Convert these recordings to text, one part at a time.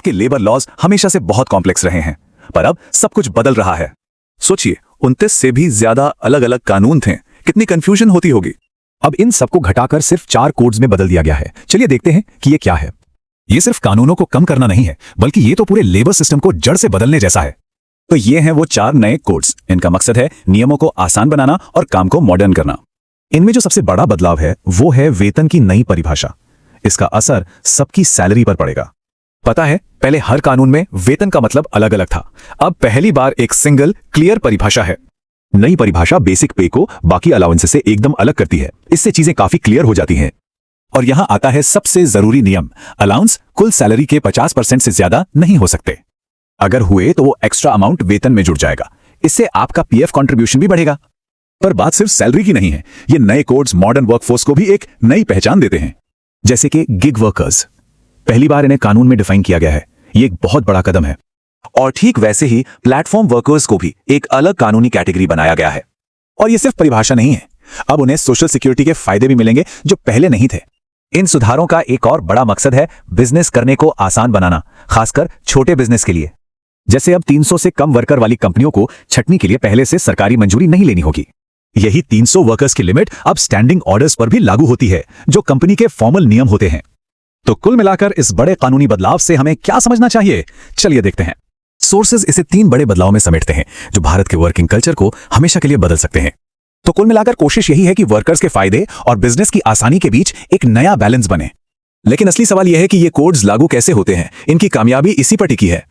के labour laws हमेशा से बहुत कॉम्प्लेक्स रहे हैं, पर अब सब कुछ बदल रहा है। सोचिए, 29 से भी ज्यादा अलग अलग कानून थे, कितनी कंफ्यूजन होती होगी। अब इन सबको घटाकर सिर्फ 4 कोड्स में बदल दिया गया है। चलिए देखते हैं कि ये क्या है। ये सिर्फ कानूनों को कम करना नहीं है, बल्कि ये तो पूरे लेबर सिस्टम को जड़ से बदलने जैसा है। तो ये हैं वो 4 नए कोड्स। इनका मकसद है नियमों को आसान बनाना और काम को मॉडर्न करना। इनमें जो सबसे बड़ा बदलाव है वो है वेतन की नई परिभाषा। इसका असर सबकी सैलरी पर पड़ेगा। पता है, पहले हर कानून में वेतन का मतलब अलग अलग था। अब पहली बार एक सिंगल क्लियर परिभाषा है। नई परिभाषा बेसिक पे को बाकी अलाउंसेस से एकदम अलग करती है। इससे चीजें काफी क्लियर हो जाती हैं। और यहां आता है सबसे जरूरी नियम, अलाउंस कुल सैलरी के 50% से ज्यादा नहीं हो सकते। अगर हुए तो वो एक्स्ट्रा अमाउंट वेतन में जुड़ जाएगा। इससे आपका पीएफ कंट्रीब्यूशन भी बढ़ेगा। पर बात सिर्फ सैलरी की नहीं है, ये नए कोड्स मॉडर्न वर्कफोर्स को भी एक नई पहचान देते हैं। जैसे कि गिग वर्कर्स, पहली बार इन्हें कानून में डिफाइन किया गया है। ये एक बहुत बड़ा कदम है। और ठीक वैसे ही प्लेटफॉर्म वर्कर्स को भी एक अलग कानूनी कैटेगरी बनाया गया है। और ये सिर्फ परिभाषा नहीं है, अब उन्हें सोशल सिक्योरिटी के फायदे भी मिलेंगे जो पहले नहीं थे। इन सुधारों का एक और बड़ा मकसद है बिजनेस करने को आसान बनाना, खासकर छोटे बिजनेस के लिए। जैसे अब 300 से कम वर्कर वाली कंपनियों को छटनी के लिए पहले से सरकारी मंजूरी नहीं लेनी होगी। यही 300 वर्कर्स की लिमिट अब स्टैंडिंग ऑर्डर्स पर भी लागू होती है, जो कंपनी के फॉर्मल नियम होते हैं। तो कुल मिलाकर इस बड़े कानूनी बदलाव से हमें क्या समझना चाहिए, चलिए देखते हैं। सोर्सेज इसे 3 बड़े बदलाव में समेटते हैं जो भारत के वर्किंग कल्चर को हमेशा के लिए बदल सकते हैं। तो कुल मिलाकर कोशिश यही है कि वर्कर्स के फायदे और बिजनेस की आसानी के बीच एक नया बैलेंस बने। लेकिन असली सवाल यह है कि ये कोड्स लागू कैसे होते हैं, इनकी कामयाबी इसी पर टिकी है।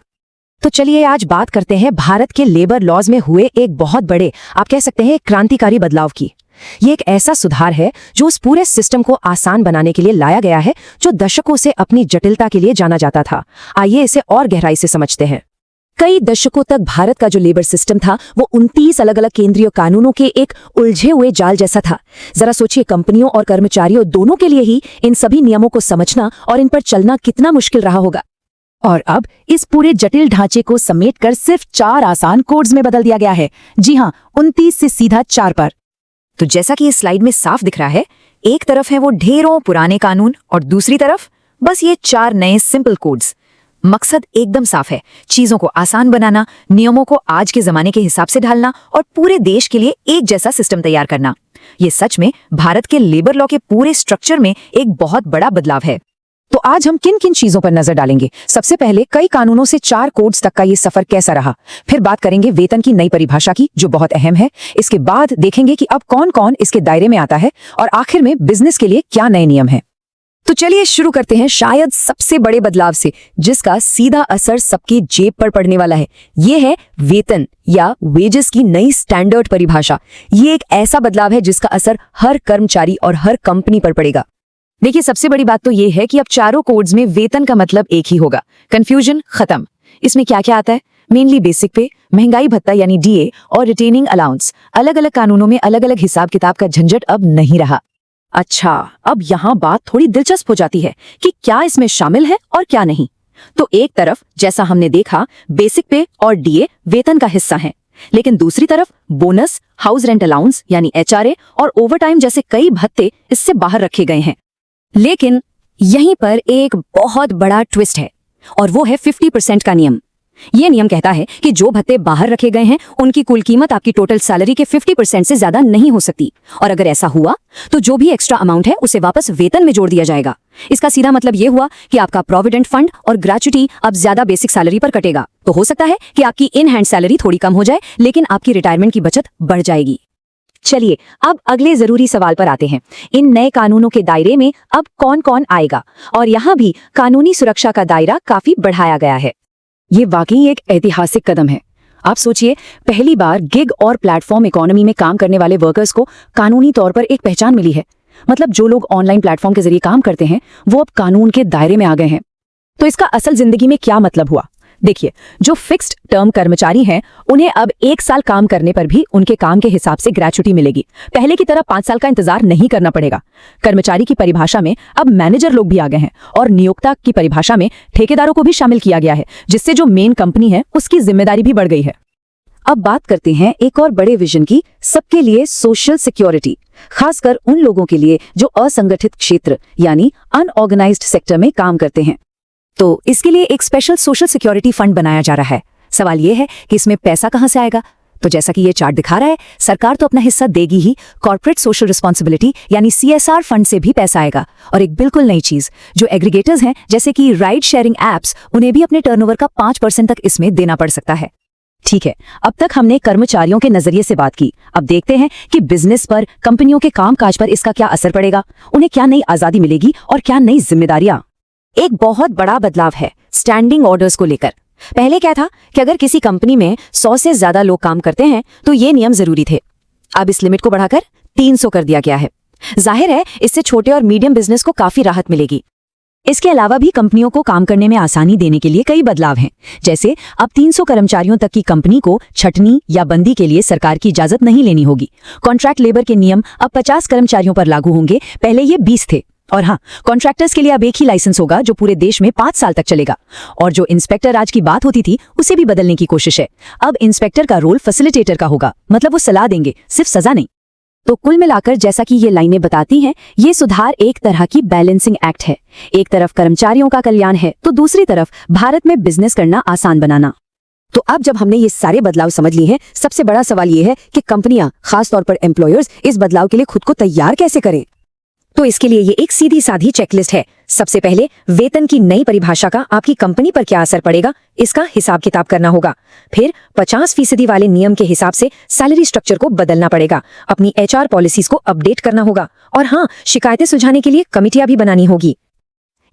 तो चलिए आज बात करते हैं भारत के लेबर लॉज में हुए एक बहुत बड़े, आप कह सकते हैं क्रांतिकारी बदलाव की। ये एक ऐसा सुधार है जो उस पूरे सिस्टम को आसान बनाने के लिए लाया गया है जो दशकों से अपनी जटिलता के लिए जाना जाता था। आइए इसे और गहराई से समझते हैं। कई दशकों तक भारत का जो लेबर सिस्टम था वो 29 अलग अलग केंद्रीय कानूनों के एक उलझे हुए जाल जैसा था। जरा सोचिए, कंपनियों और कर्मचारियों दोनों के लिए ही इन सभी नियमों को समझना और इन पर चलना कितना मुश्किल रहा होगा। और अब इस पूरे जटिल ढांचे को समेटकर सिर्फ 4 आसान कोड्स में बदल दिया गया है। जी हां, 29 से सीधा 4 पर। तो जैसा कि इस स्लाइड में साफ दिख रहा है, एक तरफ है वो ढेरों पुराने कानून और दूसरी तरफ बस ये 4 नए सिंपल कोड्स। मकसद एकदम साफ है, चीजों को आसान बनाना, नियमों को आज के जमाने के हिसाब से ढालना और पूरे देश के लिए एक जैसा सिस्टम तैयार करना। ये सच में भारत के लेबर लॉ के पूरे स्ट्रक्चर में एक बहुत बड़ा बदलाव है। तो आज हम किन किन चीजों पर नजर डालेंगे। सबसे पहले कई कानूनों से 4 कोड्स तक का ये सफर कैसा रहा। फिर बात करेंगे वेतन की नई परिभाषा की, जो बहुत अहम है। इसके बाद देखेंगे कि अब कौन कौन इसके दायरे में आता है और आखिर में बिजनेस के लिए क्या नए नियम हैं। तो चलिए शुरू करते हैं शायद सबसे बड़े बदलाव से, जिसका सीधा असर सबकी जेब पर पड़ने वाला है। ये है वेतन या वेजेस की नई स्टैंडर्ड परिभाषा। ये एक ऐसा बदलाव है जिसका असर हर कर्मचारी और हर कंपनी पर पड़ेगा। देखिए, सबसे बड़ी बात तो ये है कि अब चारों कोड्स में वेतन का मतलब एक ही होगा। कंफ्यूजन खत्म। इसमें क्या क्या आता है? मेनली बेसिक पे, महंगाई भत्ता यानी डीए और रिटेनिंग अलाउंस। अलग अलग कानूनों में अलग अलग हिसाब किताब का झंझट अब नहीं रहा। अच्छा, अब यहाँ बात थोड़ी दिलचस्प हो जाती है कि क्या इसमें शामिल है और क्या नहीं। तो एक तरफ जैसा हमने देखा, बेसिक पे और डीए वेतन का हिस्सा है, लेकिन दूसरी तरफ बोनस, हाउस रेंट अलाउंस यानी एचआरए और ओवरटाइम जैसे कई भत्ते इससे बाहर रखे गए हैं। लेकिन यहीं पर एक बहुत बड़ा ट्विस्ट है और वो है 50% का नियम। ये नियम कहता है कि जो भत्ते बाहर रखे गए हैं उनकी कुल कीमत आपकी टोटल सैलरी के 50% से ज्यादा नहीं हो सकती, और अगर ऐसा हुआ तो जो भी एक्स्ट्रा अमाउंट है उसे वापस वेतन में जोड़ दिया जाएगा। इसका सीधा मतलब ये हुआ कि आपका प्रोविडेंट फंड और ग्रेच्युटी अब ज्यादा बेसिक सैलरी पर कटेगा। तो हो सकता है कि आपकी इन हैंड सैलरी थोड़ी कम हो जाए, लेकिन आपकी रिटायरमेंट की बचत बढ़ जाएगी। चलिए अब अगले जरूरी सवाल पर आते हैं। इन नए कानूनों के दायरे में अब कौन कौन आएगा, और यहाँ भी कानूनी सुरक्षा का दायरा काफी बढ़ाया गया है। ये वाकई एक ऐतिहासिक कदम है। आप सोचिए, पहली बार गिग और प्लेटफॉर्म इकोनॉमी में काम करने वाले वर्कर्स को कानूनी तौर पर एक पहचान मिली है। मतलब जो लोग ऑनलाइन प्लेटफॉर्म के जरिए काम करते हैं वो अब कानून के दायरे में आ गए हैं। तो इसका असल जिंदगी में क्या मतलब हुआ? देखिए, जो फिक्स्ड टर्म कर्मचारी हैं उन्हें अब 1 साल काम करने पर भी उनके काम के हिसाब से ग्रेच्युटी मिलेगी। पहले की तरह 5 साल का इंतजार नहीं करना पड़ेगा। कर्मचारी की परिभाषा में अब मैनेजर लोग भी आ गए हैं और नियोक्ता की परिभाषा में ठेकेदारों को भी शामिल किया गया है, जिससे जो मेन कंपनी है उसकी जिम्मेदारी भी बढ़ गई है। अब बात करते हैं एक और बड़े विजन की, सबके लिए सोशल सिक्योरिटी, खासकर उन लोगों के लिए जो असंगठित क्षेत्र यानी अनऑर्गेनाइज्ड सेक्टर में काम करते हैं। तो इसके लिए एक स्पेशल सोशल सिक्योरिटी फंड बनाया जा रहा है। सवाल ये है कि इसमें पैसा कहां से आएगा? तो जैसा कि ये चार्ट दिखा रहा है, सरकार तो अपना हिस्सा देगी ही, कॉर्पोरेट सोशल रिस्पॉन्सिबिलिटी यानी CSR फंड से भी पैसा आएगा। और एक बिल्कुल नई चीज, जो एग्रीगेटर्स हैं जैसे कि राइड शेयरिंग एप्स, उन्हें भी अपने टर्नओवर का 5% तक इसमें देना पड़ सकता है। ठीक है, अब तक हमने कर्मचारियों के नजरिए से बात की। अब देखते हैं कि बिजनेस पर, कंपनियों के कामकाज पर इसका क्या असर पड़ेगा। उन्हें क्या नई आजादी मिलेगी और क्या नई जिम्मेदारियां। एक बहुत बड़ा बदलाव है स्टैंडिंग ऑर्डर्स को लेकर। पहले क्या था कि अगर किसी कंपनी में 100 से ज्यादा लोग काम करते हैं तो ये नियम जरूरी थे। अब इस लिमिट को बढ़ाकर 300 कर दिया गया है। जाहिर है, इससे छोटे और मीडियम बिजनेस को काफी राहत मिलेगी। इसके अलावा भी कंपनियों को काम करने में आसानी देने के लिए कई बदलाव हैं। जैसे अब 300 कर्मचारियों तक की कंपनी को छटनी या बंदी के लिए सरकार की इजाजत नहीं लेनी होगी। कॉन्ट्रैक्ट लेबर के नियम अब 50 कर्मचारियों पर लागू होंगे, पहले ये 20 थे। और हाँ, कॉन्ट्रैक्टर्स के लिए अब एक ही लाइसेंस होगा जो पूरे देश में 5 साल तक चलेगा। और जो इंस्पेक्टर राज की बात होती थी, उसे भी बदलने की कोशिश है। अब इंस्पेक्टर का रोल फैसिलिटेटर का होगा, मतलब वो सलाह देंगे, सिर्फ सजा नहीं। तो कुल मिलाकर जैसा कि ये लाइनें बताती हैं, ये सुधार एक तरह की बैलेंसिंग एक्ट है। एक तरफ कर्मचारियों का कल्याण है तो दूसरी तरफ भारत में बिजनेस करना आसान बनाना। तो अब जब हमने ये सारे बदलाव समझ लिए हैं, सबसे बड़ा सवाल ये है कि कंपनियां, खासतौर पर एम्प्लॉयर्स, इस बदलाव के लिए खुद को तैयार कैसे करें। तो इसके लिए ये एक सीधी साधी चेकलिस्ट है। सबसे पहले वेतन की नई परिभाषा का आपकी कंपनी पर क्या असर पड़ेगा, इसका हिसाब किताब करना होगा। फिर 50% वाले नियम के हिसाब से सैलरी स्ट्रक्चर को बदलना पड़ेगा। अपनी HR पॉलिसीज को अपडेट करना होगा। और हाँ, शिकायतें सुलझाने के लिए कमिटियां भी बनानी होगी।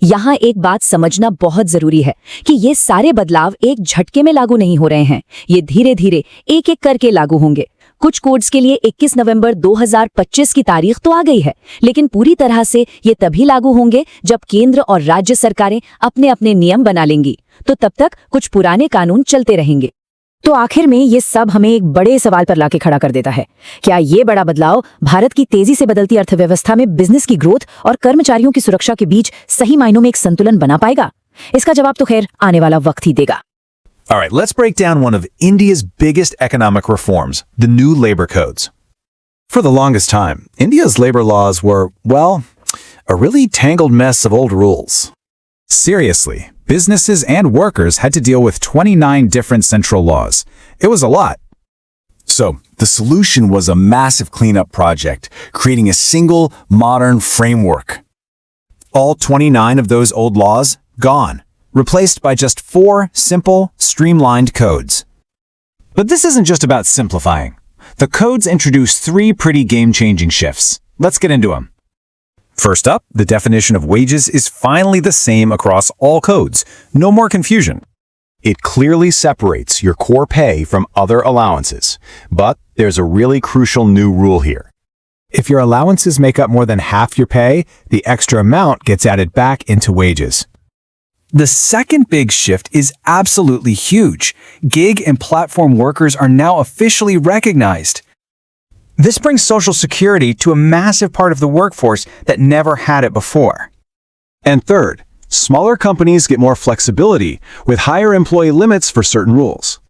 यहाँ एक बात समझना बहुत जरूरी है कि ये सारे बदलाव एक झटके में लागू नहीं हो रहे हैं। ये धीरे धीरे एक एक करके लागू होंगे। कुछ कोड्स के लिए 21 नवंबर 2025 की तारीख तो आ गई है, लेकिन पूरी तरह से ये तभी लागू होंगे जब केंद्र और राज्य सरकारें अपने अपने नियम बना लेंगी। तो तब तक कुछ पुराने कानून चलते रहेंगे। तो आखिर में ये सब हमें एक बड़े सवाल पर लाके खड़ा कर देता है। क्या ये बड़ा बदलाव भारत की तेजी से बदलती अर्थव्यवस्था में बिजनेस की ग्रोथ और कर्मचारियों की सुरक्षा के बीच सही मायनों में एक संतुलन बना पाएगा? इसका जवाब तो खैर आने वाला वक्त ही देगा। All right, let's break down one of India's biggest economic reforms, the new labor codes. For the longest time, India's labor laws were, well, a really tangled mess of old rules. Seriously, businesses and workers had to deal with 29 different central laws. It was a lot. So, the solution was a massive cleanup project, creating a single, modern framework. All 29 of those old laws gone, replaced by just 4 simple, streamlined codes. But this isn't just about simplifying. The codes introduce 3 pretty game-changing shifts. Let's get into them. First up, the definition of wages is finally the same across all codes. No more confusion. It clearly separates your core pay from other allowances. But there's a really crucial new rule here. If your allowances make up more than half your pay, the extra amount gets added back into wages. The second big shift is absolutely huge. Gig and platform workers are now officially recognized. This brings Social Security to a massive part of the workforce that never had it before. And third, smaller companies get more flexibility with higher employee limits for certain rules.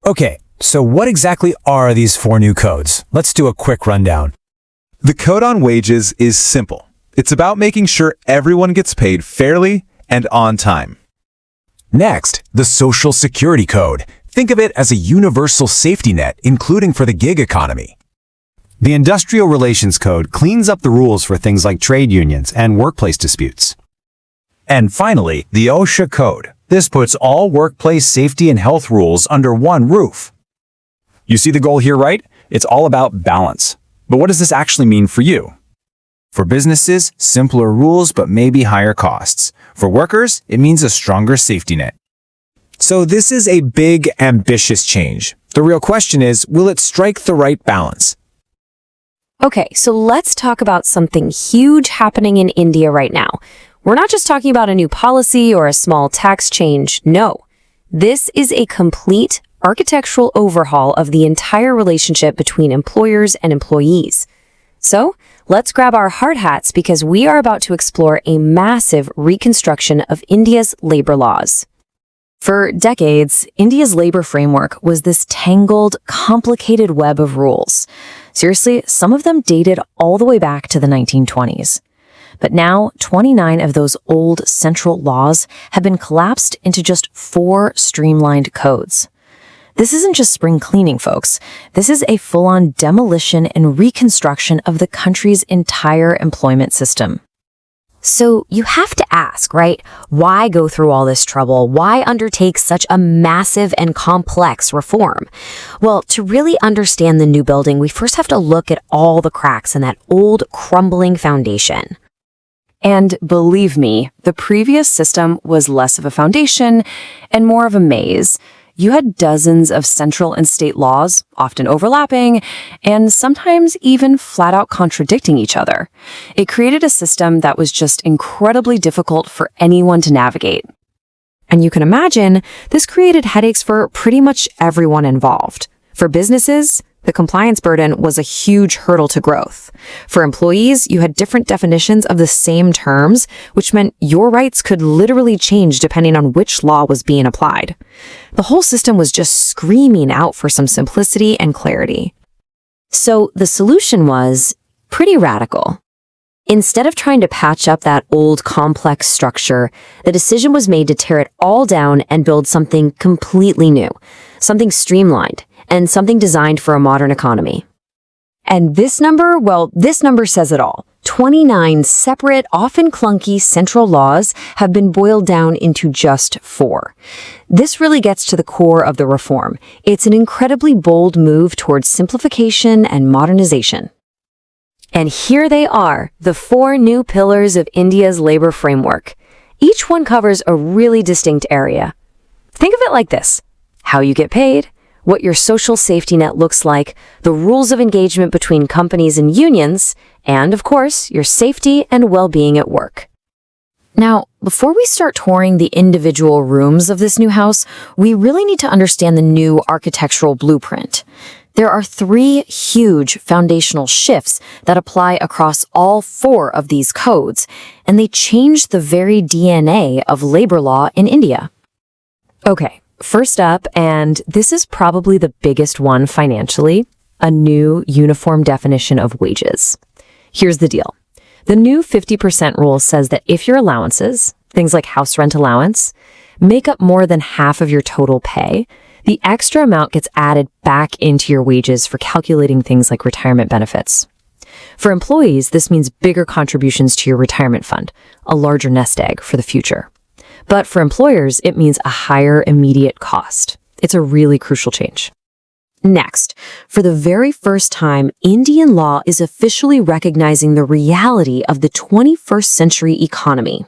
Okay, so what exactly are these 4 new codes? Let's do a quick rundown. The code on wages is simple. It's about making sure everyone gets paid fairly and on time. Next, the Social Security Code. Think of it as a universal safety net, including for the gig economy. The Industrial Relations Code cleans up the rules for things like trade unions and workplace disputes. And finally, the OSHA Code. This puts all workplace safety and health rules under one roof. You see the goal here, right? It's all about balance. But what does this actually mean for you? For businesses, simpler rules but maybe higher costs. For workers, it means a stronger safety net. So this is a big, ambitious change. The real question is, will it strike the right balance? Okay, so let's talk about something huge happening in India right now. We're not just talking about a new policy or a small tax change. No, this is a complete architectural overhaul of the entire relationship between employers and employees. So, let's grab our hard hats because we are about to explore a massive reconstruction of India's labor laws. For decades, India's labor framework was this tangled, complicated web of rules. Seriously, some of them dated all the way back to the 1920s. But now, 29 of those old central laws have been collapsed into just 4 streamlined codes. This isn't just spring cleaning, folks. This is a full-on demolition and reconstruction of the country's entire employment system. So you have to ask, right? Why go through all this trouble? Why undertake such a massive and complex reform? Well, to really understand the new building, we first have to look at all the cracks in that old, crumbling foundation. And believe me, the previous system was less of a foundation and more of a maze. You had dozens of central and state laws, often overlapping, and sometimes even flat out contradicting each other. It created a system that was just incredibly difficult for anyone to navigate. And you can imagine, this created headaches for pretty much everyone involved. For businesses, the compliance burden was a huge hurdle to growth. For employees, you had different definitions of the same terms, which meant your rights could literally change depending on which law was being applied. The whole system was just screaming out for some simplicity and clarity. So the solution was pretty radical. Instead of trying to patch up that old complex structure, the decision was made to tear it all down and build something completely new, something streamlined, and something designed for a modern economy. And this number says it all. 29 separate, often clunky central laws have been boiled down into just 4. This really gets to the core of the reform. It's an incredibly bold move towards simplification and modernization. And here they are, the 4 new pillars of India's labor framework. Each one covers a really distinct area. Think of it like this: how you get paid, what your social safety net looks like, the rules of engagement between companies and unions, and, of course, your safety and well-being at work. Now, before we start touring the individual rooms of this new house, we really need to understand the new architectural blueprint. There are 3 huge foundational shifts that apply across all 4 of these codes, and they change the very DNA of labor law in India. Okay. First up, and this is probably the biggest one financially, a new uniform definition of wages. Here's the deal. The new 50% rule says that if your allowances, things like house rent allowance, make up more than half of your total pay, the extra amount gets added back into your wages for calculating things like retirement benefits. For employees, this means bigger contributions to your retirement fund, a larger nest egg for the future. But for employers, it means a higher immediate cost. It's a really crucial change. Next, for the very first time, Indian law is officially recognizing the reality of the 21st century economy.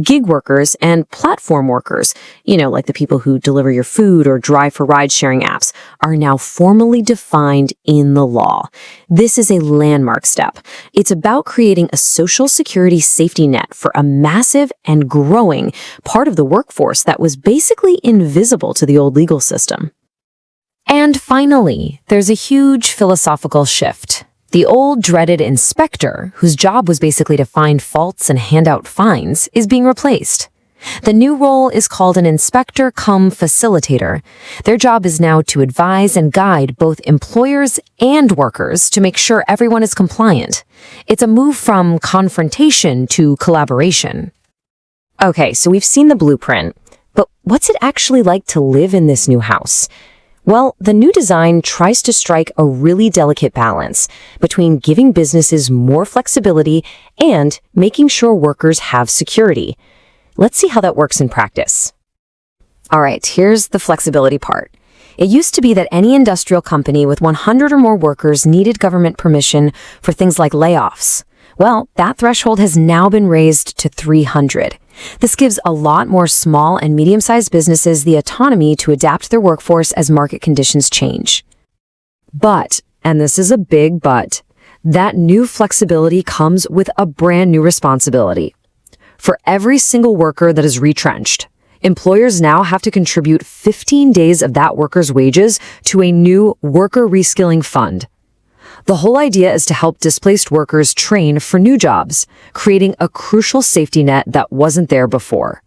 Gig workers and platform workers, like the people who deliver your food or drive for ride-sharing apps, are now formally defined in the law. This is a landmark step. It's about creating a social security safety net for a massive and growing part of the workforce that was basically invisible to the old legal system. And finally, there's a huge philosophical shift. The old dreaded inspector, whose job was basically to find faults and hand out fines, is being replaced. The new role is called an inspector-cum-facilitator. Their job is now to advise and guide both employers and workers to make sure everyone is compliant. It's a move from confrontation to collaboration. Okay, so we've seen the blueprint, but what's it actually like to live in this new house? Well, the new design tries to strike a really delicate balance between giving businesses more flexibility and making sure workers have security. Let's see how that works in practice. All right, here's the flexibility part. It used to be that any industrial company with 100 or more workers needed government permission for things like layoffs. Well, that threshold has now been raised to 300. This gives a lot more small and medium-sized businesses the autonomy to adapt their workforce as market conditions change. But, and this is a big but, that new flexibility comes with a brand new responsibility. For every single worker that is retrenched, employers now have to contribute 15 days of that worker's wages to a new worker reskilling fund. The whole idea is to help displaced workers train for new jobs, creating a crucial safety net that wasn't there before.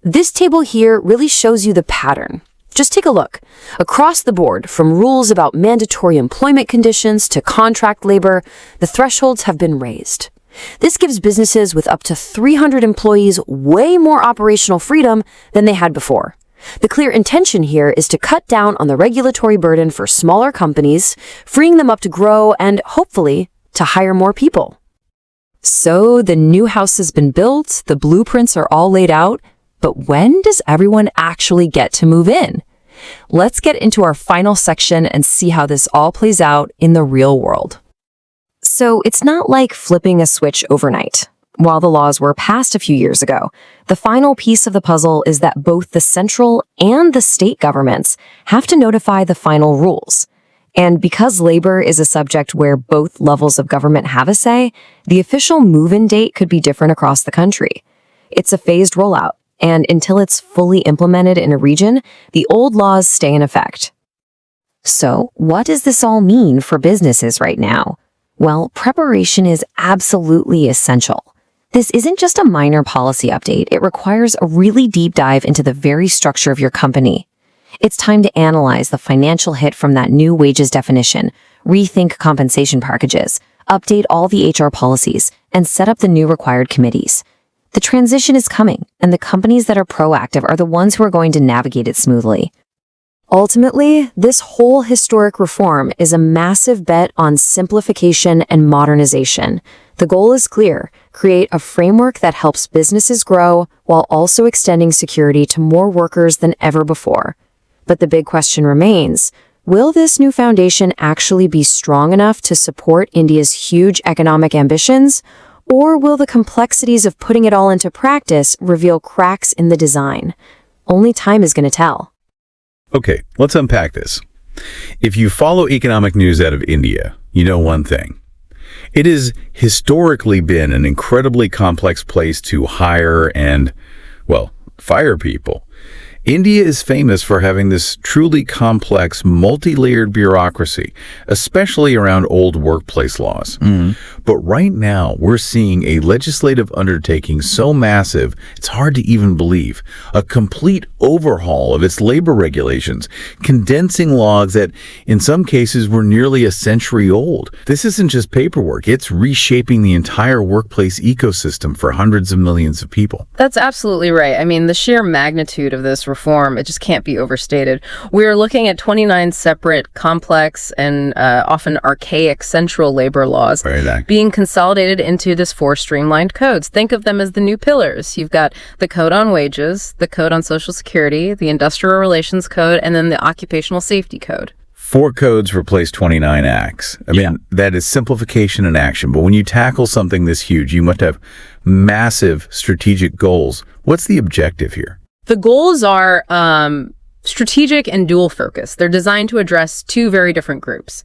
This table here really shows you the pattern. Just take a look. Across the board, from rules about mandatory employment conditions to contract labor, the thresholds have been raised. This gives businesses with up to 300 employees way more operational freedom than they had before. The clear intention here is to cut down on the regulatory burden for smaller companies, freeing them up to grow and, hopefully, to hire more people. So the new house has been built, the blueprints are all laid out, but when does everyone actually get to move in? Let's get into our final section and see how this all plays out in the real world. So it's not like flipping a switch overnight. While the laws were passed a few years ago, the final piece of the puzzle is that both the central and the state governments have to notify the final rules. And because labor is a subject where both levels of government have a say, the official move-in date could be different across the country. It's a phased rollout, and until it's fully implemented in a region, the old laws stay in effect. So, what does this all mean for businesses right now? Well, preparation is absolutely essential. This isn't just a minor policy update. It requires a really deep dive into the very structure of your company. It's time to analyze the financial hit from that new wages definition, rethink compensation packages, update all the HR policies, and set up the new required committees. The transition is coming, and the companies that are proactive are the ones who are going to navigate it smoothly. Ultimately, this whole historic reform is a massive bet on simplification and modernization. The goal is clear: create a framework that helps businesses grow while also extending security to more workers than ever before. But the big question remains, will this new foundation actually be strong enough to support India's huge economic ambitions? Or will the complexities of putting it all into practice reveal cracks in the design? Only time is going to tell. Okay, let's unpack this. If you follow economic news out of India, you know one thing. It has historically been an incredibly complex place to hire and, well, fire people. India is famous for having this truly complex, multi-layered bureaucracy, especially around old workplace laws. But right now, we're seeing a legislative undertaking so massive, it's hard to even believe. A complete overhaul of its labor regulations, condensing laws that, in some cases, were nearly a century old. This isn't just paperwork, it's reshaping the entire workplace ecosystem for hundreds of millions of people. That's absolutely right. I mean, the sheer magnitude of this reform, it just can't be overstated. We're looking at 29 separate, complex, and often archaic central labor laws being consolidated into this 4 streamlined codes. Think of them as the new pillars. You've got the Code on Wages, the Code on Social Security, the Industrial Relations Code, and then the Occupational Safety Code. 4 codes replace 29 acts. I mean, that is simplification in action. But when you tackle something this huge, you must have massive strategic goals. What's the objective here? The goals are strategic and dual focus. They're designed to address 2 very different groups.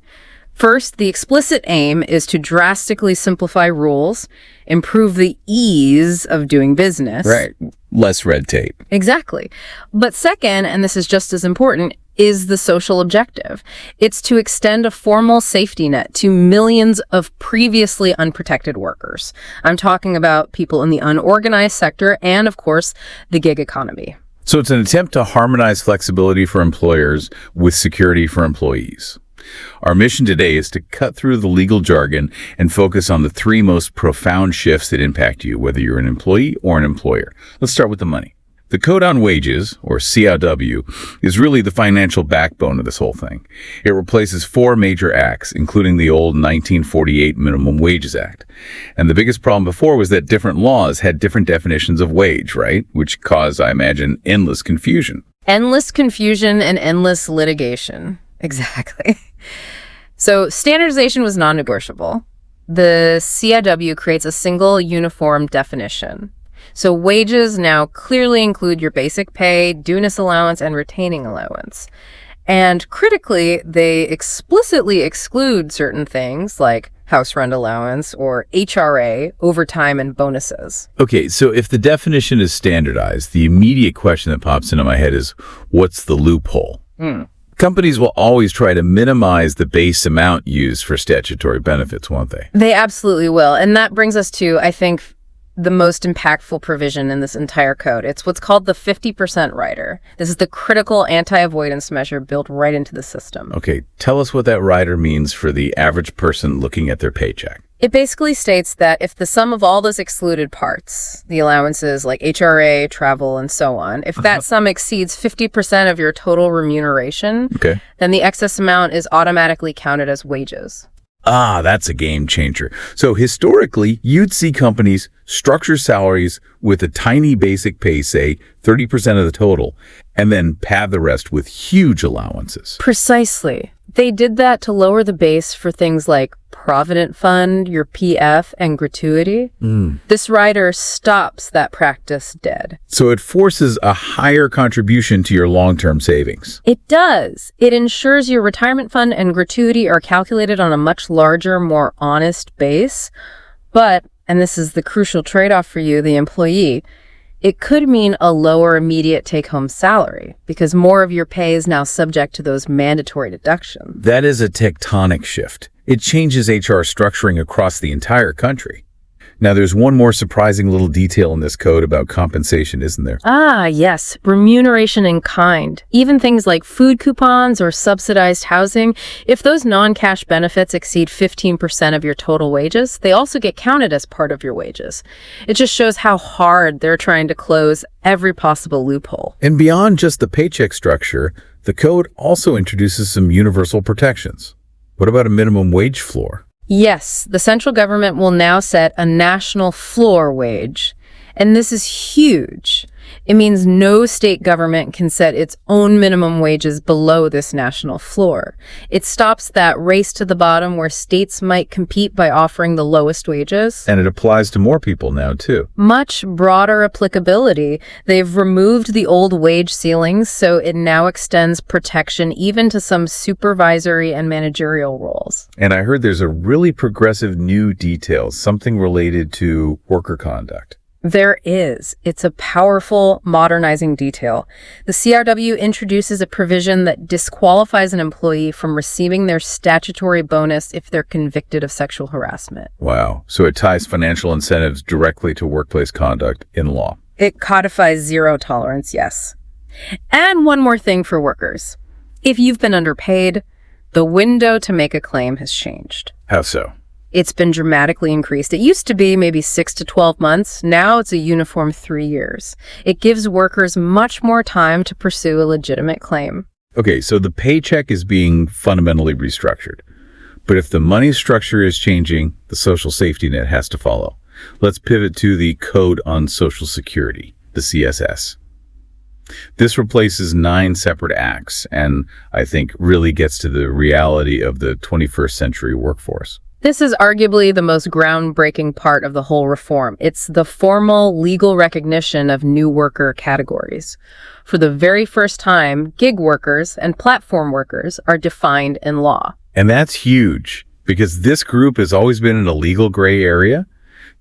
First, the explicit aim is to drastically simplify rules, improve the ease of doing business. Right. Less red tape. Exactly. But second, and this is just as important, is the social objective. It's to extend a formal safety net to millions of previously unprotected workers. I'm talking about people in the unorganized sector and, of course, the gig economy. So it's an attempt to harmonize flexibility for employers with security for employees. Our mission today is to cut through the legal jargon and focus on the 3 most profound shifts that impact you, whether you're an employee or an employer. Let's start with the money. The Code on Wages, or CRW, is really the financial backbone of this whole thing. It replaces 4 major acts, including the old 1948 Minimum Wages Act. And the biggest problem before was that different laws had different definitions of wage, right? Which caused, I imagine, endless confusion. Endless confusion and endless litigation. Exactly. So standardization was non-negotiable. The CIW creates a single uniform definition. So wages now clearly include your basic pay, dueness allowance, and retaining allowance. And critically, they explicitly exclude certain things like house rent allowance or HRA, overtime, and bonuses. Okay, so if the definition is standardized, the immediate question that pops into my head is, what's the loophole? Companies will always try to minimize the base amount used for statutory benefits, won't they? They absolutely will. And that brings us to, I think, the most impactful provision in this entire code. It's what's called the 50% rider. This is the critical anti-avoidance measure built right into the system. Okay, tell us what that rider means for the average person looking at their paycheck. It basically states that if the sum of all those excluded parts, the allowances like HRA, travel, and so on, if that sum exceeds 50% of your total remuneration, then the excess amount is automatically counted as wages. Ah, that's a game changer. So historically, you'd see companies structure salaries with a tiny basic pay, say 30% of the total, and then pad the rest with huge allowances. Precisely. They did that to lower the base for things like Provident Fund, your PF, and gratuity. This rider stops that practice dead. So it forces a higher contribution to your long-term savings. It does. It ensures your retirement fund and gratuity are calculated on a much larger, more honest base. But, and this is the crucial trade-off for you, the employee, it could mean a lower immediate take-home salary because more of your pay is now subject to those mandatory deductions. That is a tectonic shift. It changes HR structuring across the entire country. Now, there's one more surprising little detail in this code about compensation, isn't there? Ah, yes. Remuneration in kind. Even things like food coupons or subsidized housing, if those non-cash benefits exceed 15% of your total wages, they also get counted as part of your wages. It just shows how hard they're trying to close every possible loophole. And beyond just the paycheck structure, the code also introduces some universal protections. What about a minimum wage floor? Yes, the central government will now set a national floor wage. And this is huge. It means no state government can set its own minimum wages below this national floor. It stops that race to the bottom where states might compete by offering the lowest wages. And it applies to more people now, too. Much broader applicability. They've removed the old wage ceilings, so it now extends protection even to some supervisory and managerial roles. And I heard there's a really progressive new detail, something related to worker conduct. There is. It's a powerful, modernizing detail. The CRW introduces a provision that disqualifies an employee from receiving their statutory bonus if they're convicted of sexual harassment. Wow. So it ties financial incentives directly to workplace conduct in law. It codifies zero tolerance, yes. And one more thing for workers. If you've been underpaid, the window to make a claim has changed. How so? It's been dramatically increased. It used to be maybe 6 to 12 months. Now it's a uniform 3 years. It gives workers much more time to pursue a legitimate claim. Okay, so the paycheck is being fundamentally restructured. But if the money structure is changing, the social safety net has to follow. Let's pivot to the Code on Social Security, the CSS. This replaces 9 separate acts and I think really gets to the reality of the 21st century workforce. This is arguably the most groundbreaking part of the whole reform. It's the formal legal recognition of new worker categories. For the very first time, gig workers and platform workers are defined in law. And that's huge because this group has always been in a legal gray area.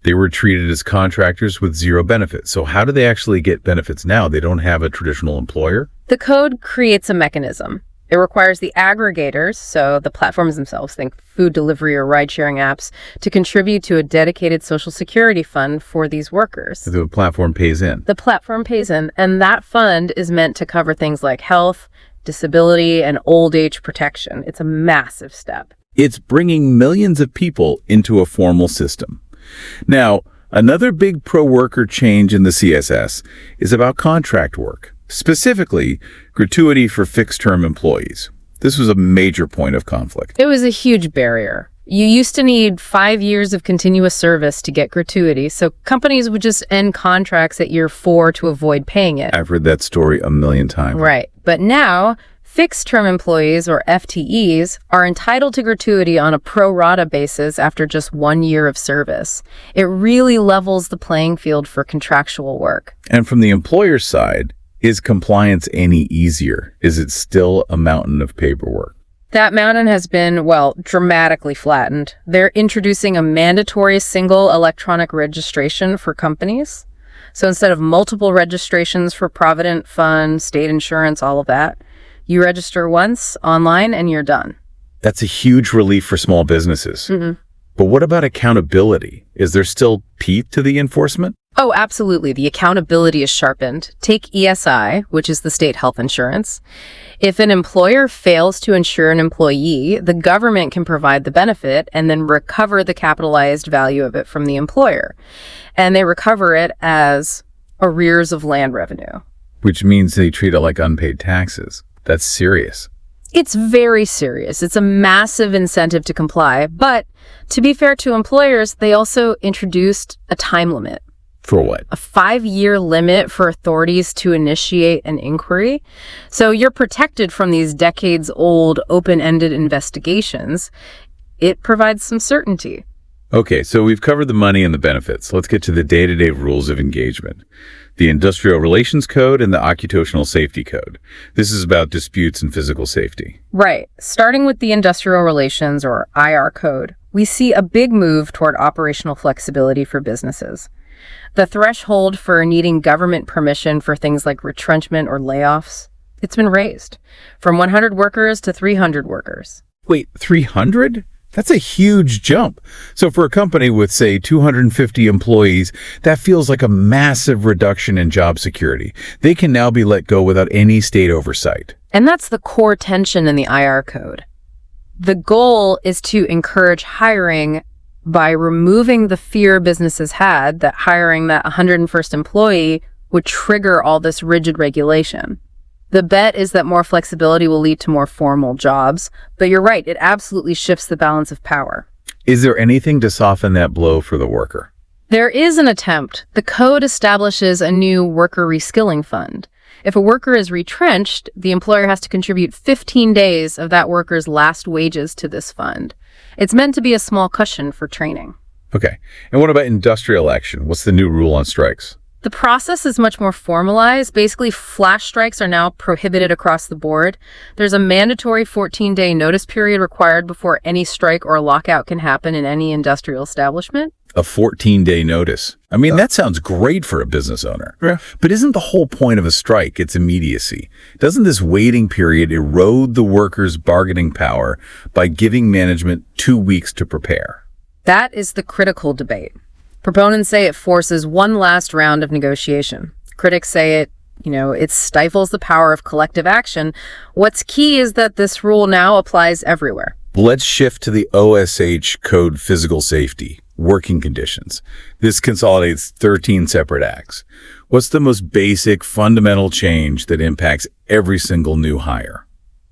They were treated as contractors with zero benefits. So how do they actually get benefits now? They don't have a traditional employer? The code creates a mechanism. It requires the aggregators, so the platforms themselves, think food delivery or ride-sharing apps, to contribute to a dedicated Social Security fund for these workers. The platform pays in. The platform pays in, and that fund is meant to cover things like health, disability, and old age protection. It's a massive step. It's bringing millions of people into a formal system. Now, another big pro-worker change in the CSS is about contract work. Specifically, gratuity for fixed-term employees. This was a major point of conflict. It was a huge barrier. You used to need 5 years of continuous service to get gratuity, so companies would just end contracts at year 4 to avoid paying it. I've heard that story a million times. Right. But now, fixed-term employees, or FTEs, are entitled to gratuity on a pro rata basis after just 1 year of service. It really levels the playing field for contractual work. And from the employer's side, is compliance any easier? Is it still a mountain of paperwork? That mountain has been, well, dramatically flattened. They're introducing a mandatory single electronic registration for companies. So instead of multiple registrations for Provident Fund, state insurance, all of that, you register once online and you're done. That's a huge relief for small businesses. Mm-hmm. But what about accountability? Is there still teeth to the enforcement? Oh, absolutely. The accountability is sharpened. Take ESI, which is the state health insurance. If an employer fails to insure an employee, the government can provide the benefit and then recover the capitalized value of it from the employer. And they recover it as arrears of land revenue. Which means they treat it like unpaid taxes. That's serious. It's very serious. It's a massive incentive to comply. But to be fair to employers, they also introduced a time limit. For what? A 5-year limit for authorities to initiate an inquiry. So you're protected from these decades-old open-ended investigations. It provides some certainty. Okay, so we've covered the money and the benefits. Let's get to the day-to-day rules of engagement. The Industrial Relations Code and the Occupational Safety Code. This is about disputes and physical safety. Right. Starting with the Industrial Relations, or IR Code, we see a big move toward operational flexibility for businesses. The threshold for needing government permission for things like retrenchment or layoffs, it's been raised from 100 workers to 300 workers. Wait, 300? That's a huge jump. So for a company with, say, 250 employees, that feels like a massive reduction in job security. They can now be let go without any state oversight. And that's the core tension in the IR Code. The goal is to encourage hiring by removing the fear businesses had that hiring that 101st employee would trigger all this rigid regulation. The bet is that more flexibility will lead to more formal jobs, but you're right, it absolutely shifts the balance of power. Is there anything to soften that blow for the worker? There is an attempt. The code establishes a new worker reskilling fund. If a worker is retrenched, the employer has to contribute 15 days of that worker's last wages to this fund. It's meant to be a small cushion for training. Okay. And what about industrial action? What's the new rule on strikes? The process is much more formalized. Basically, flash strikes are now prohibited across the board. There's a mandatory 14-day notice period required before any strike or lockout can happen in any industrial establishment. A 14-day notice. I mean, that sounds great for a business owner. Yeah. But isn't the whole point of a strike its immediacy? Doesn't this waiting period erode the workers' bargaining power by giving management 2 weeks to prepare? That is the critical debate. Proponents say it forces one last round of negotiation. Critics say it stifles the power of collective action. What's key is that this rule now applies everywhere. Let's shift to the OSH Code Physical Safety, Working Conditions. This consolidates 13 separate acts. What's the most basic, fundamental change that impacts every single new hire?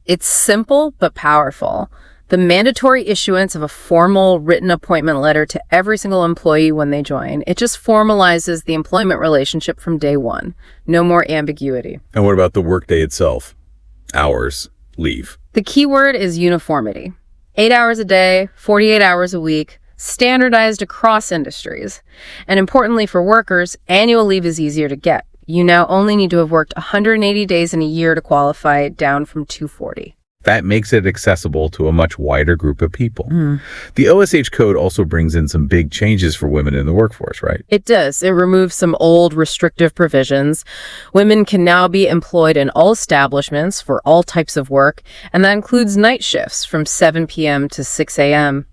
It's simple but powerful. The mandatory issuance of a formal written appointment letter to every single employee when they join. It just formalizes the employment relationship from day one. No more ambiguity. And what about the workday itself? Hours, leave. The key word is uniformity. 8 hours a day, 48 hours a week, standardized across industries. And importantly for workers, annual leave is easier to get. You now only need to have worked 180 days in a year to qualify, down from 240. That makes it accessible to a much wider group of people. The OSH Code also brings in some big changes for women in the workforce, right? It does. It removes some old restrictive provisions. Women can now be employed in all establishments for all types of work, and that includes night shifts from 7 p.m. to 6 a.m.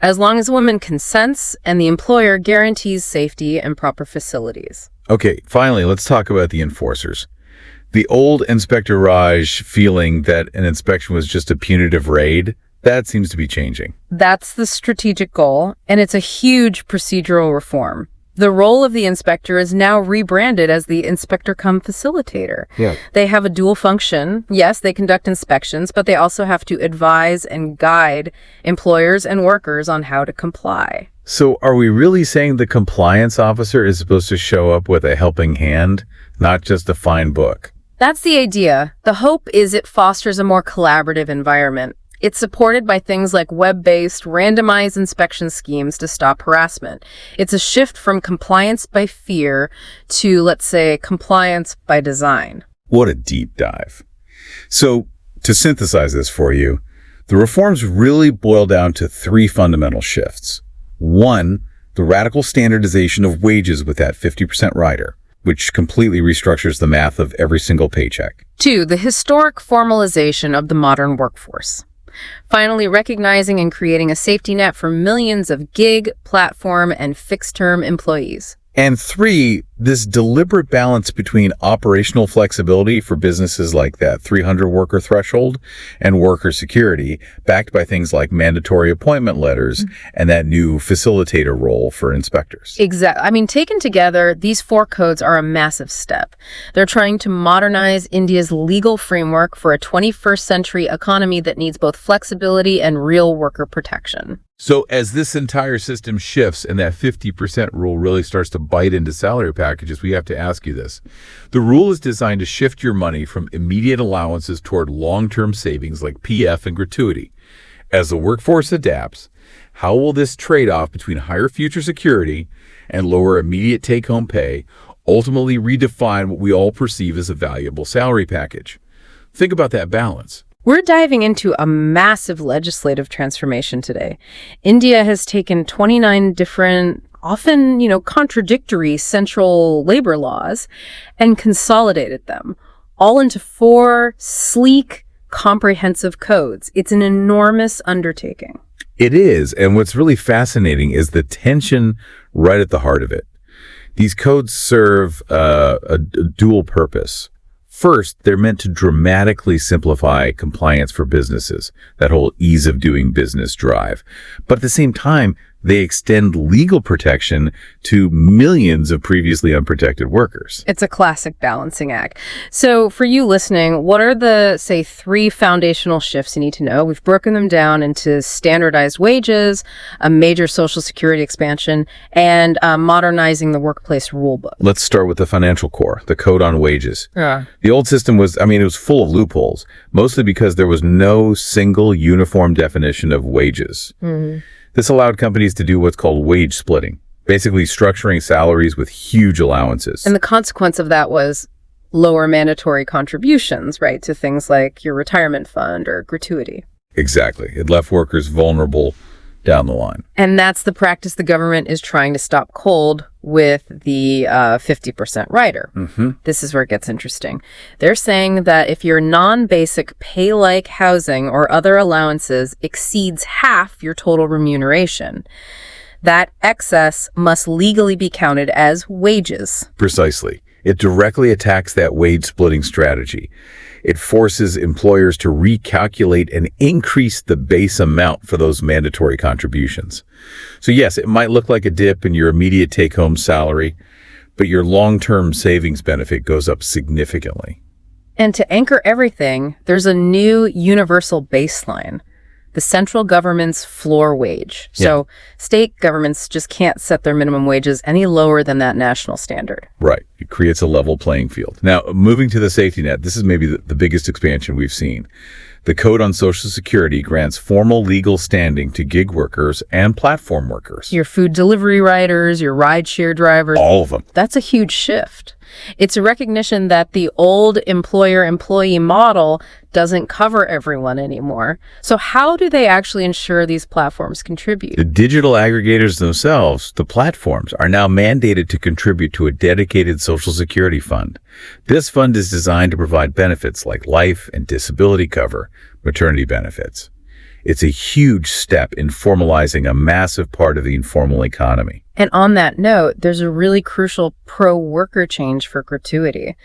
as long as a woman consents and the employer guarantees safety and proper facilities. Okay, finally, let's talk about the enforcers. The old Inspector Raj feeling that an inspection was just a punitive raid, that seems to be changing. That's the strategic goal, and it's a huge procedural reform. The role of the inspector is now rebranded as the inspector-cum-facilitator. Yeah. They have a dual function. Yes, they conduct inspections, but they also have to advise and guide employers and workers on how to comply. So are we really saying the compliance officer is supposed to show up with a helping hand, not just a fine book? That's the idea. The hope is it fosters a more collaborative environment. It's supported by things like web-based, randomized inspection schemes to stop harassment. It's a shift from compliance by fear to, let's say, compliance by design. What a deep dive. So, to synthesize this for you, the reforms really boil down to 3 fundamental shifts. 1, the radical standardization of wages with that 50% rider, which completely restructures the math of every single paycheck. 2, the historic formalization of the modern workforce. Finally, recognizing and creating a safety net for millions of gig, platform, and fixed-term employees. And 3, this deliberate balance between operational flexibility for businesses like that 300 worker threshold and worker security, backed by things like mandatory appointment letters and that new facilitator role for inspectors. Exactly. I mean, taken together, these 4 codes are a massive step. They're trying to modernize India's legal framework for a 21st century economy that needs both flexibility and real worker protection. So as this entire system shifts and that 50% rule really starts to bite into salary packages, we have to ask you this. The rule is designed to shift your money from immediate allowances toward long-term savings like PF and gratuity. As the workforce adapts, how will this trade-off between higher future security and lower immediate take-home pay ultimately redefine what we all perceive as a valuable salary package? Think about that balance. We're diving into a massive legislative transformation today. India has taken 29 different, often, contradictory central labor laws and consolidated them all into 4 sleek, comprehensive codes. It's an enormous undertaking. It is, and what's really fascinating is the tension right at the heart of it. These codes serve a dual purpose. First, they're meant to dramatically simplify compliance for businesses, that whole ease of doing business drive. But at the same time, they extend legal protection to millions of previously unprotected workers. It's a classic balancing act. So for you listening, what are the, say, 3 foundational shifts you need to know? We've broken them down into standardized wages, a major Social Security expansion, and modernizing the workplace rulebook. Let's start with the financial core, the code on wages. Yeah. The old system was, it was full of loopholes, mostly because there was no single uniform definition of wages. Mm-hmm. This allowed companies to do what's called wage splitting, basically structuring salaries with huge allowances. And the consequence of that was lower mandatory contributions, right, to things like your retirement fund or gratuity. Exactly. It left workers vulnerable down the line. And that's the practice the government is trying to stop cold with the 50% rider. Mm-hmm. This is where it gets interesting. They're saying that if your non-basic pay-like housing or other allowances exceeds half your total remuneration, that excess must legally be counted as wages. Precisely. It directly attacks that wage splitting strategy. It forces employers to recalculate and increase the base amount for those mandatory contributions. So yes, it might look like a dip in your immediate take-home salary, but your long-term savings benefit goes up significantly. And to anchor everything, there's a new universal baseline, the central government's floor wage. So state governments just can't set their minimum wages any lower than that national standard. Right. It creates a level playing field. Now, moving to the safety net, this is maybe the biggest expansion we've seen. The Code on Social Security grants formal legal standing to gig workers and platform workers. Your food delivery riders, your rideshare drivers. All of them. That's a huge shift. It's a recognition that the old employer-employee model doesn't cover everyone anymore. So how do they actually ensure these platforms contribute? The digital aggregators themselves, the platforms, are now mandated to contribute to a dedicated Social Security fund. This fund is designed to provide benefits like life and disability cover, maternity benefits. It's a huge step in formalizing a massive part of the informal economy. And on that note, there's a really crucial pro-worker change for gratuity.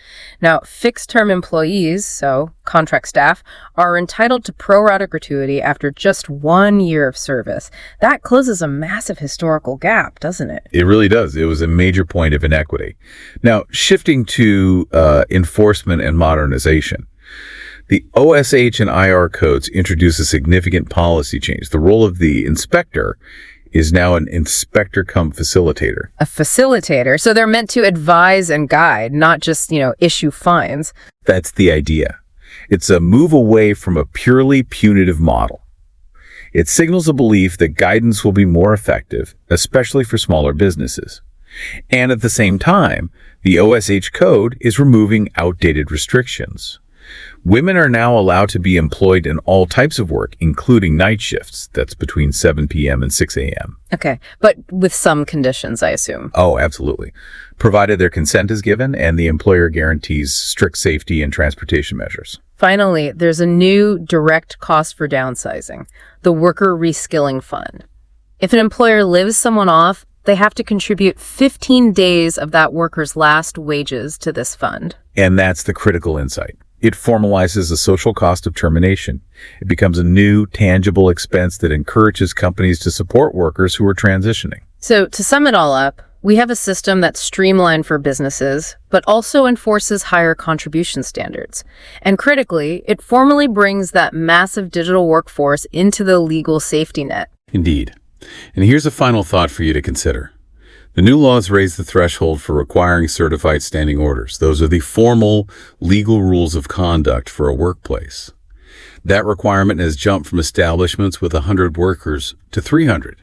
Now, fixed-term employees, so contract staff, are entitled to pro-rata gratuity after just 1 year of service. That closes a massive historical gap, doesn't it? It really does. It was a major point of inequity. Now, shifting to enforcement and modernization. The OSH and IR codes introduce a significant policy change. The role of the inspector is now an inspector-cum-facilitator. A facilitator. So they're meant to advise and guide, not just, issue fines. That's the idea. It's a move away from a purely punitive model. It signals a belief that guidance will be more effective, especially for smaller businesses. And at the same time, the OSH code is removing outdated restrictions. Women are now allowed to be employed in all types of work, including night shifts. That's between 7 p.m. and 6 a.m. Okay, but with some conditions, I assume. Oh, absolutely. Provided their consent is given and the employer guarantees strict safety and transportation measures. Finally, there's a new direct cost for downsizing, the Worker Reskilling Fund. If an employer lives someone off, they have to contribute 15 days of that worker's last wages to this fund. And that's the critical insight. It formalizes the social cost of termination. It becomes a new, tangible expense that encourages companies to support workers who are transitioning. So to sum it all up, we have a system that's streamlined for businesses, but also enforces higher contribution standards. And critically, it formally brings that massive digital workforce into the legal safety net. Indeed. And here's a final thought for you to consider. The new laws raise the threshold for requiring certified standing orders. Those are the formal legal rules of conduct for a workplace. That requirement has jumped from establishments with 100 workers to 300.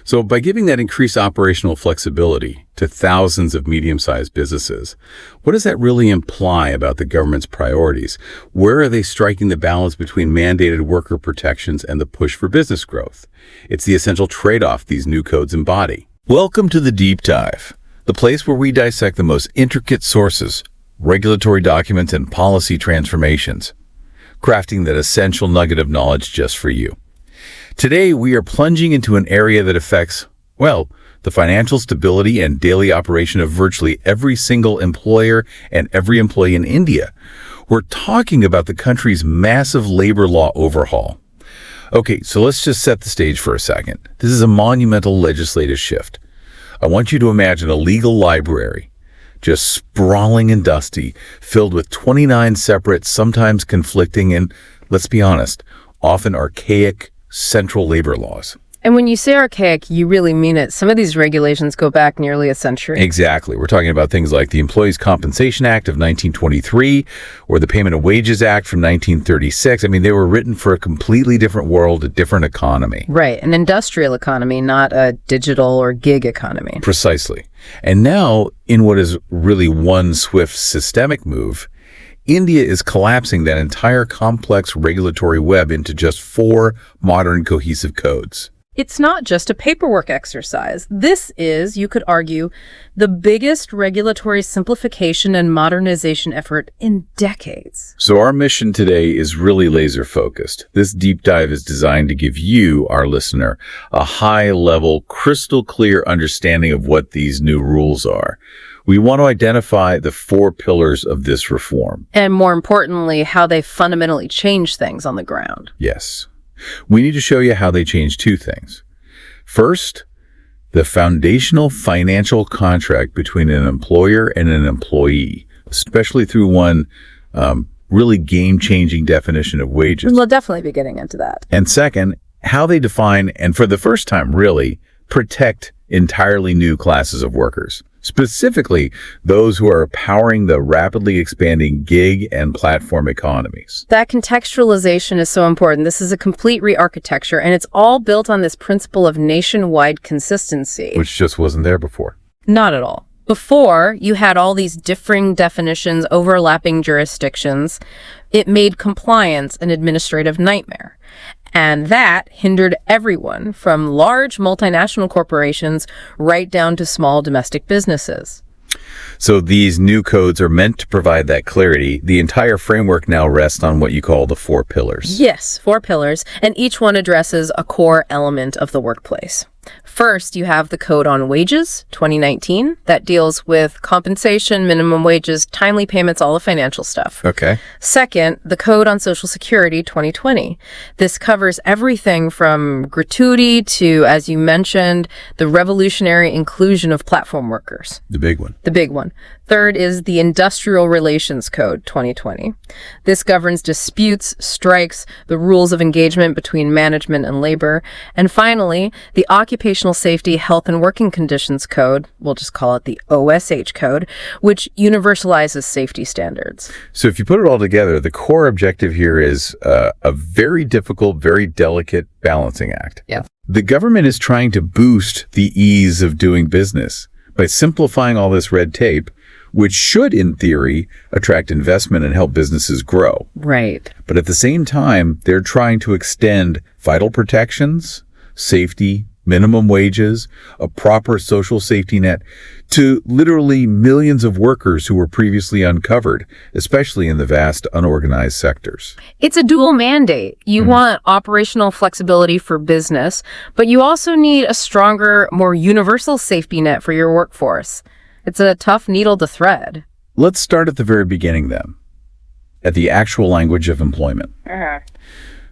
So by giving that increased operational flexibility to thousands of medium-sized businesses, what does that really imply about the government's priorities? Where are they striking the balance between mandated worker protections and the push for business growth? It's the essential trade-off these new codes embody. Welcome to the Deep Dive, the place where we dissect the most intricate sources, regulatory documents, and policy transformations, crafting that essential nugget of knowledge just for you. Today, we are plunging into an area that affects, well, the financial stability and daily operation of virtually every single employer and every employee in India. We're talking about the country's massive labor law overhaul. Okay, so let's just set the stage for a second. This is a monumental legislative shift. I want you to imagine a legal library, just sprawling and dusty, filled with 29 separate, sometimes conflicting, and, let's be honest, often archaic central labor laws. And when you say archaic, you really mean it. Some of these regulations go back nearly a century. Exactly. We're talking about things like the Employees Compensation Act of 1923 or the Payment of Wages Act from 1936. I mean, they were written for a completely different world, a different economy. Right. An industrial economy, not a digital or gig economy. Precisely. And now, in what is really one swift systemic move, India is collapsing that entire complex regulatory web into just 4 modern cohesive codes. It's not just a paperwork exercise. This is, you could argue, the biggest regulatory simplification and modernization effort in decades. So our mission today is really laser focused. This deep dive is designed to give you, our listener, a high-level, crystal clear understanding of what these new rules are. We want to identify the 4 pillars of this reform. And more importantly, how they fundamentally change things on the ground. Yes. We need to show you how they change 2 things. First, the foundational financial contract between an employer and an employee, especially through one really game-changing definition of wages. We'll definitely be getting into that. And second, how they define, and for the first time really, protect entirely new classes of workers. Specifically, those who are powering the rapidly expanding gig and platform economies. That contextualization is so important. This is a complete re-architecture, and it's all built on this principle of nationwide consistency. Which just wasn't there before. Not at all. Before, you had all these differing definitions, overlapping jurisdictions. It made compliance an administrative nightmare. And that hindered everyone from large multinational corporations right down to small domestic businesses. So these new codes are meant to provide that clarity. The entire framework now rests on what you call the 4 pillars. Yes, 4 pillars, and each one addresses a core element of the workplace. First, you have the Code on Wages, 2019, that deals with compensation, minimum wages, timely payments, all the financial stuff. Okay. Second, the Code on Social Security, 2020. This covers everything from gratuity to, as you mentioned, the revolutionary inclusion of platform workers. The big one. The big one. Third is the Industrial Relations Code, 2020. This governs disputes, strikes, the rules of engagement between management and labor. And finally, the Occupational Safety, Health, and Working Conditions Code, we'll just call it the OSH Code, which universalizes safety standards. So if you put it all together, the core objective here is a very difficult, very delicate balancing act. Yeah. The government is trying to boost the ease of doing business by simplifying all this red tape, which should, in theory, attract investment and help businesses grow. Right. But at the same time, they're trying to extend vital protections, safety, minimum wages, a proper social safety net, to literally millions of workers who were previously uncovered, especially in the vast unorganized sectors. It's a dual mandate. You want operational flexibility for business, but you also need a stronger, more universal safety net for your workforce. It's a tough needle to thread. Let's start at the very beginning then, at the actual language of employment.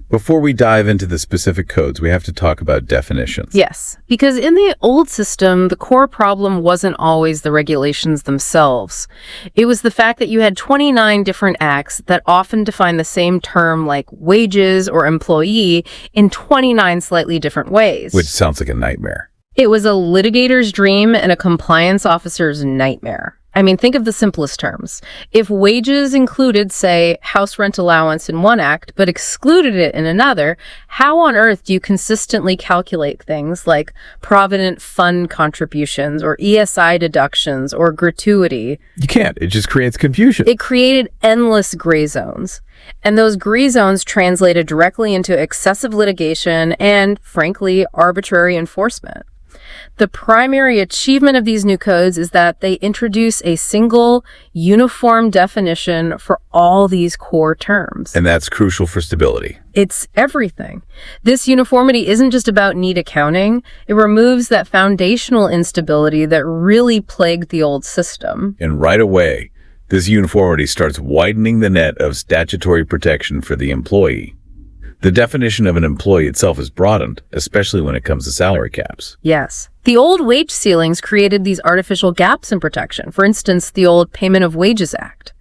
Before we dive into the specific codes, we have to talk about definitions. Yes, because in the old system, the core problem wasn't always the regulations themselves. It was the fact that you had 29 different acts that often define the same term like wages or employee in 29 slightly different ways. Which sounds like a nightmare. It was a litigator's dream and a compliance officer's nightmare. I mean, think of the simplest terms. If wages included, say, house rent allowance in one act, but excluded it in another, how on earth do you consistently calculate things like provident fund contributions or ESI deductions or gratuity? You can't. It just creates confusion. It created endless gray zones. And those gray zones translated directly into excessive litigation and, frankly, arbitrary enforcement. The primary achievement of these new codes is that they introduce a single, uniform definition for all these core terms. And that's crucial for stability. It's everything. This uniformity isn't just about neat accounting. It removes that foundational instability that really plagued the old system. And right away, this uniformity starts widening the net of statutory protection for the employee. The definition of an employee itself is broadened, especially when it comes to salary caps. Yes. The old wage ceilings created these artificial gaps in protection. For instance, the old Payment of Wages Act.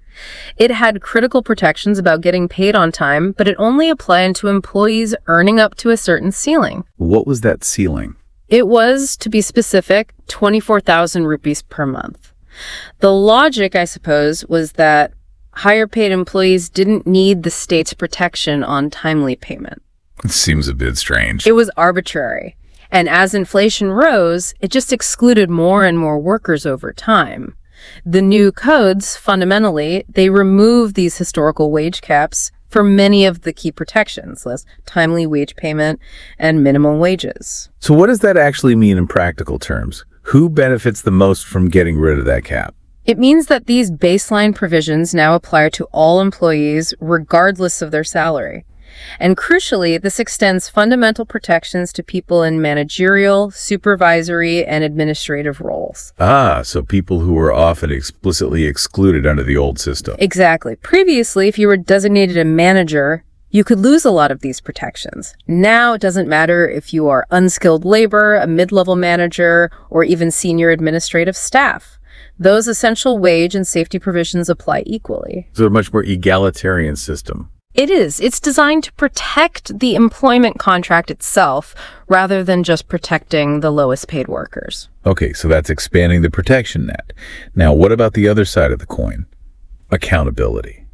It had critical protections about getting paid on time, but it only applied to employees earning up to a certain ceiling. What was that ceiling? It was, to be specific, 24,000 rupees per month. The logic, I suppose, was that higher paid employees didn't need the state's protection on timely payment. It seems a bit strange. It was arbitrary. And as inflation rose, it just excluded more and more workers over time. The new codes, fundamentally, they remove these historical wage caps for many of the key protections, less timely wage payment and minimum wages. So what does that actually mean in practical terms? Who benefits the most from getting rid of that cap? It means that these baseline provisions now apply to all employees, regardless of their salary. And crucially, this extends fundamental protections to people in managerial, supervisory, and administrative roles. So people who were often explicitly excluded under the old system. Exactly. Previously, if you were designated a manager, you could lose a lot of these protections. Now it doesn't matter if you are unskilled labor, a mid-level manager, or even senior administrative staff. Those essential wage and safety provisions apply equally. So a much more egalitarian system. It is. It's designed to protect the employment contract itself rather than just protecting the lowest paid workers. Okay, so that's expanding the protection net. Now, what about the other side of the coin? Accountability.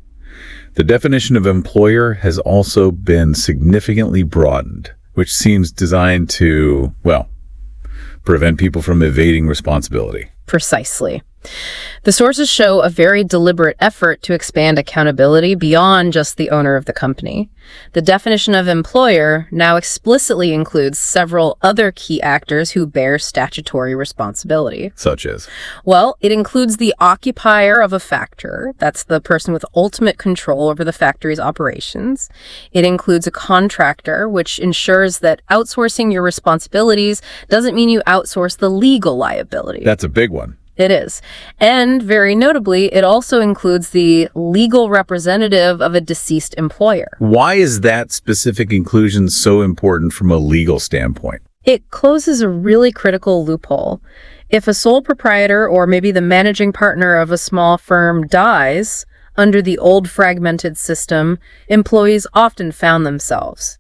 The definition of employer has also been significantly broadened, which seems designed to, well, prevent people from evading responsibility. Precisely. The sources show a very deliberate effort to expand accountability beyond just the owner of the company. The definition of employer now explicitly includes several other key actors who bear statutory responsibility. Such as? Well, it includes the occupier of a factor. That's the person with ultimate control over the factory's operations. It includes a contractor, which ensures that outsourcing your responsibilities doesn't mean you outsource the legal liability. That's a big one. It is. And very notably, it also includes the legal representative of a deceased employer. Why is that specific inclusion so important from a legal standpoint? It closes a really critical loophole. If a sole proprietor or maybe the managing partner of a small firm dies, under the old fragmented system, employees often found themselves,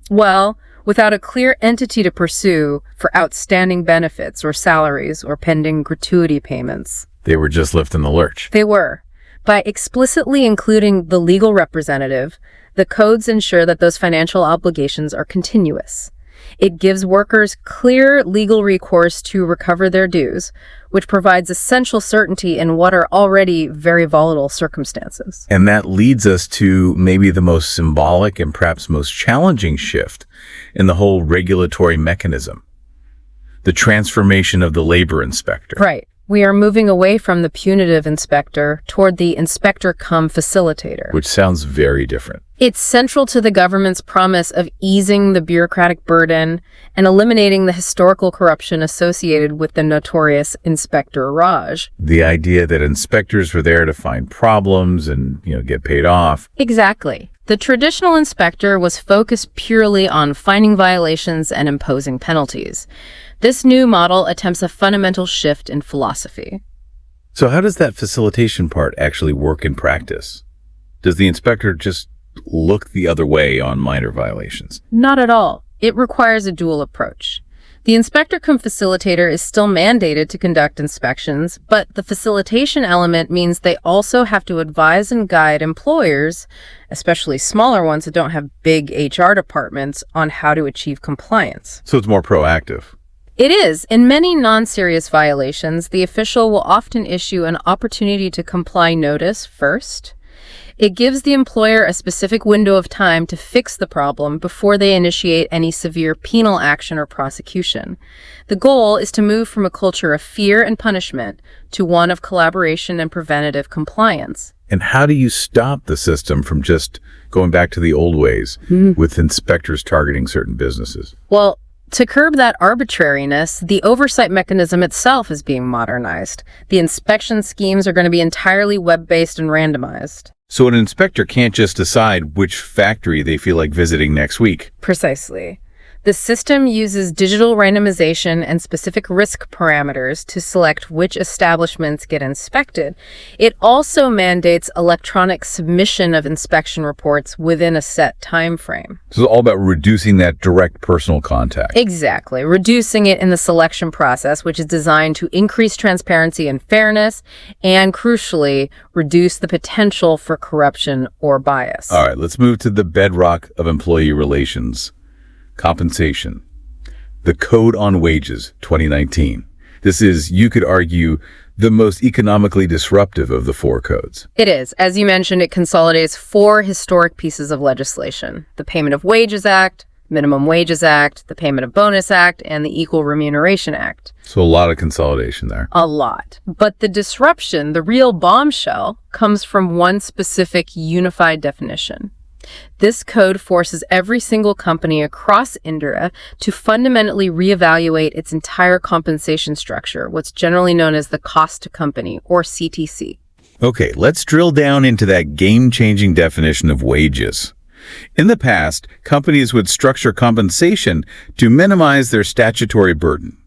well, without a clear entity to pursue for outstanding benefits or salaries or pending gratuity payments. They were just left in the lurch. They were. By explicitly including the legal representative, the codes ensure that those financial obligations are continuous. It gives workers clear legal recourse to recover their dues, which provides essential certainty in what are already very volatile circumstances. And that leads us to maybe the most symbolic and perhaps most challenging shift in the whole regulatory mechanism. the transformation of the labor inspector. Right. We are moving away from the punitive inspector toward the inspector-cum-facilitator. Which sounds very different. It's central to the government's promise of easing the bureaucratic burden and eliminating the historical corruption associated with the notorious Inspector Raj. The idea that inspectors were there to find problems and, get paid off. Exactly. The traditional inspector was focused purely on finding violations and imposing penalties. This new model attempts a fundamental shift in philosophy. So how does that facilitation part actually work in practice? Does the inspector just look the other way on minor violations? Not at all. It requires a dual approach. The inspector-cum-facilitator is still mandated to conduct inspections, but the facilitation element means they also have to advise and guide employers, especially smaller ones that don't have big HR departments, on how to achieve compliance. So it's more proactive. It is. In many non-serious violations, the official will often issue an opportunity to comply notice first. It gives the employer a specific window of time to fix the problem before they initiate any severe penal action or prosecution. The goal is to move from a culture of fear and punishment to one of collaboration and preventative compliance. And how do you stop the system from just going back to the old ways with inspectors targeting certain businesses? Well, to curb that arbitrariness, the oversight mechanism itself is being modernized. The inspection schemes are going to be entirely web-based and randomized. So an inspector can't just decide which factory they feel like visiting next week. Precisely. The system uses digital randomization and specific risk parameters to select which establishments get inspected. It also mandates electronic submission of inspection reports within a set time frame. So it's all about reducing that direct personal contact. Exactly. Reducing it in the selection process, which is designed to increase transparency and fairness, and crucially, reduce the potential for corruption or bias. All right, let's move to the bedrock of employee relations. Compensation. The Code on Wages, 2019. This is, you could argue, the most economically disruptive of the four codes. It is. As you mentioned, it consolidates four historic pieces of legislation: the Payment of Wages Act, Minimum Wages Act, the Payment of Bonus Act, and the Equal Remuneration Act. So a lot of consolidation there. A lot. But the disruption, the real bombshell, comes from one specific unified definition. This code forces every single company across India to fundamentally reevaluate its entire compensation structure, what's generally known as the cost to company, or CTC. Okay, let's drill down into that game-changing definition of wages. In the past, companies would structure compensation to minimize their statutory burden.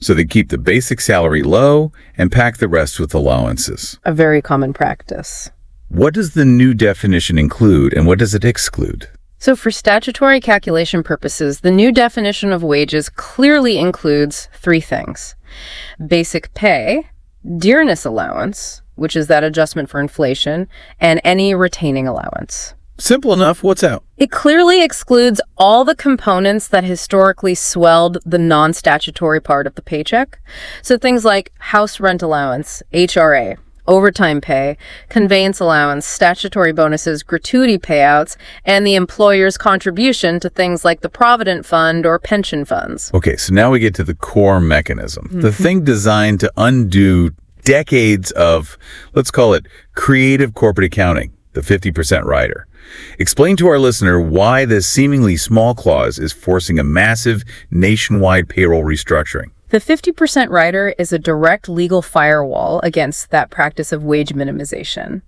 So they keep the basic salary low and pack the rest with allowances. A very common practice. What does the new definition include and what does it exclude? So for statutory calculation purposes, the new definition of wages clearly includes three things: basic pay, dearness allowance, which is that adjustment for inflation, and any retaining allowance. Simple enough. What's out? It clearly excludes all the components that historically swelled the non-statutory part of the paycheck. So things like house rent allowance, HRA, overtime pay, conveyance allowance, statutory bonuses, gratuity payouts, and the employer's contribution to things like the Provident Fund or pension funds. Okay, so now we get to the core mechanism. The thing designed to undo decades of, let's call it, creative corporate accounting, the 50% rider. Explain to our listener why this seemingly small clause is forcing a massive nationwide payroll restructuring. The 50% rider is a direct legal firewall against that practice of wage minimization.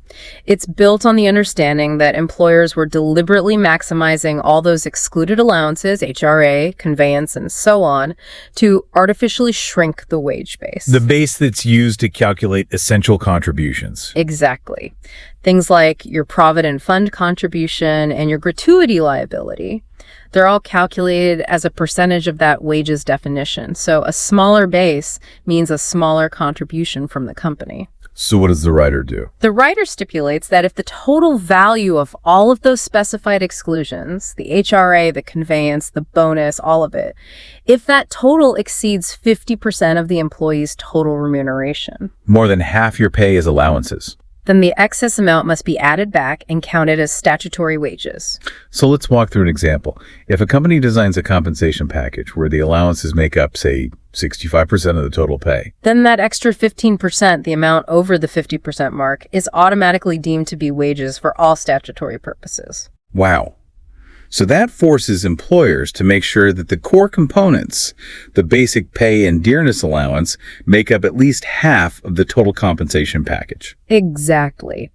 It's built on the understanding that employers were deliberately maximizing all those excluded allowances, HRA, conveyance, and so on, to artificially shrink the wage base. The base that's used to calculate essential contributions. Exactly. Things like your Provident Fund contribution and your gratuity liability. They're all calculated as a percentage of that wages definition. So a smaller base means a smaller contribution from the company. So what does the rider do? The rider stipulates that if the total value of all of those specified exclusions, the HRA, the conveyance, the bonus, all of it, if that total exceeds 50% of the employee's total remuneration, More than half your pay is allowances. then the excess amount must be added back and counted as statutory wages. So let's walk through an example. If a company designs a compensation package where the allowances make up, say, 65% of the total pay. Then that extra 15%, the amount over the 50% mark, is automatically deemed to be wages for all statutory purposes. Wow. So that forces employers to make sure that the core components, the basic pay and dearness allowance, make up at least half of the total compensation package. Exactly.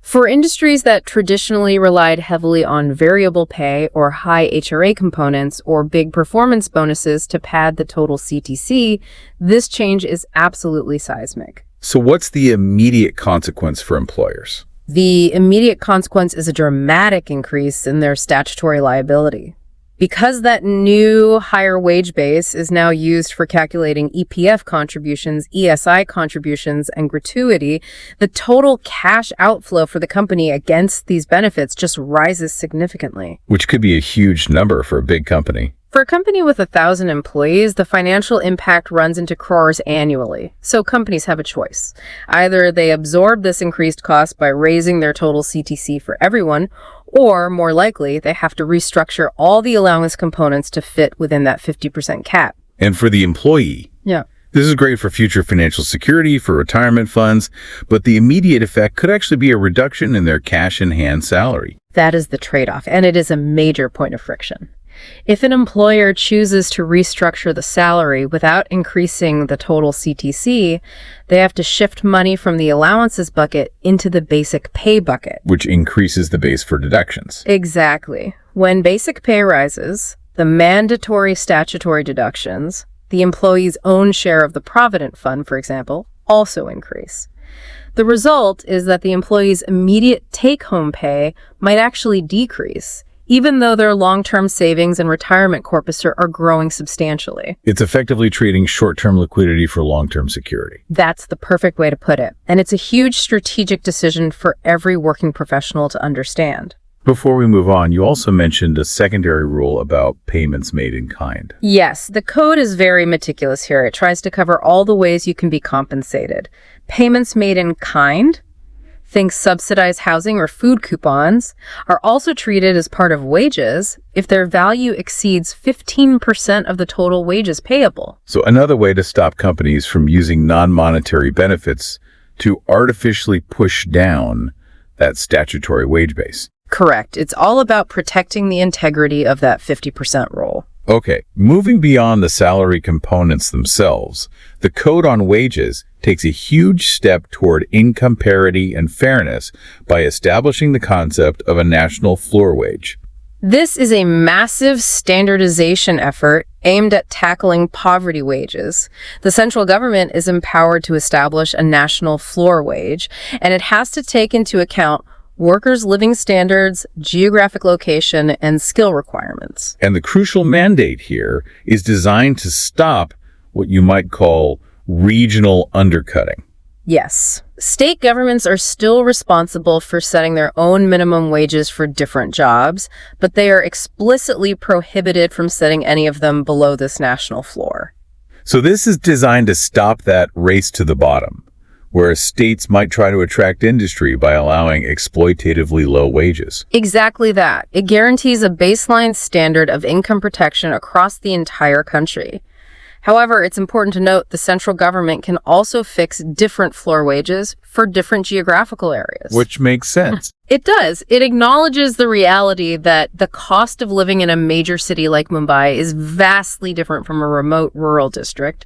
For industries that traditionally relied heavily on variable pay or high HRA components or big performance bonuses to pad the total CTC, this change is absolutely seismic. So what's the immediate consequence for employers? The immediate consequence is a dramatic increase in their statutory liability. Because that new higher wage base is now used for calculating EPF contributions, ESI contributions, and gratuity, the total cash outflow for the company against these benefits just rises significantly. Which could be a huge number for a big company. For a company with 1,000 employees, the financial impact runs into crores annually. So companies have a choice. Either they absorb this increased cost by raising their total CTC for everyone, or more likely, they have to restructure all the allowance components to fit within that 50% cap. And for the employee, this is great for future financial security, for retirement funds, but the immediate effect could actually be a reduction in their cash-in-hand salary. That is the trade-off, and it is a major point of friction. If an employer chooses to restructure the salary without increasing the total CTC, they have to shift money from the allowances bucket into the basic pay bucket. Which increases the base for deductions. Exactly. When basic pay rises, the mandatory statutory deductions, the employee's own share of the Provident Fund, for example, also increase. The result is that the employee's immediate take-home pay might actually decrease, even though their long-term savings and retirement corpus are growing substantially. It's effectively trading short-term liquidity for long-term security. That's the perfect way to put it. And it's a huge strategic decision for every working professional to understand. Before we move on, you also mentioned a secondary rule about payments made in kind. Yes, the code is very meticulous here. It tries to cover all the ways you can be compensated. Payments made in kind, think subsidized housing or food coupons, are also treated as part of wages if their value exceeds 15% of the total wages payable. So another way to stop companies from using non-monetary benefits to artificially push down that statutory wage base. Correct. It's all about protecting the integrity of that 50% rule. Okay, moving beyond the salary components themselves, the Code on Wages takes a huge step toward income parity and fairness by establishing the concept of a national floor wage. This is a massive standardization effort aimed at tackling poverty wages. The central government is empowered to establish a national floor wage, and it has to take into account workers' living standards, geographic location, and skill requirements. And the crucial mandate here is designed to stop what you might call regional undercutting. Yes. State governments are still responsible for setting their own minimum wages for different jobs, but they are explicitly prohibited from setting any of them below this national floor. So this is designed to stop that race to the bottom, where states might try to attract industry by allowing exploitatively low wages. Exactly that. It guarantees a baseline standard of income protection across the entire country. However, it's important to note the central government can also fix different floor wages for different geographical areas. Which makes sense. It does. It acknowledges the reality that the cost of living in a major city like Mumbai is vastly different from a remote rural district.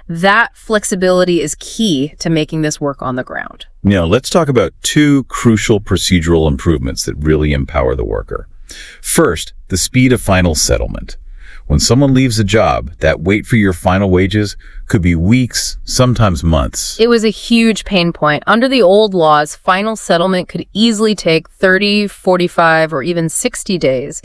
That flexibility is key to making this work on the ground. Now, let's talk about two crucial procedural improvements that really empower the worker. First, the speed of final settlement. When someone leaves a job, that wait for your final wages could be weeks, sometimes months. It was a huge pain point. Under the old laws, final settlement could easily take 30, 45, or even 60 days.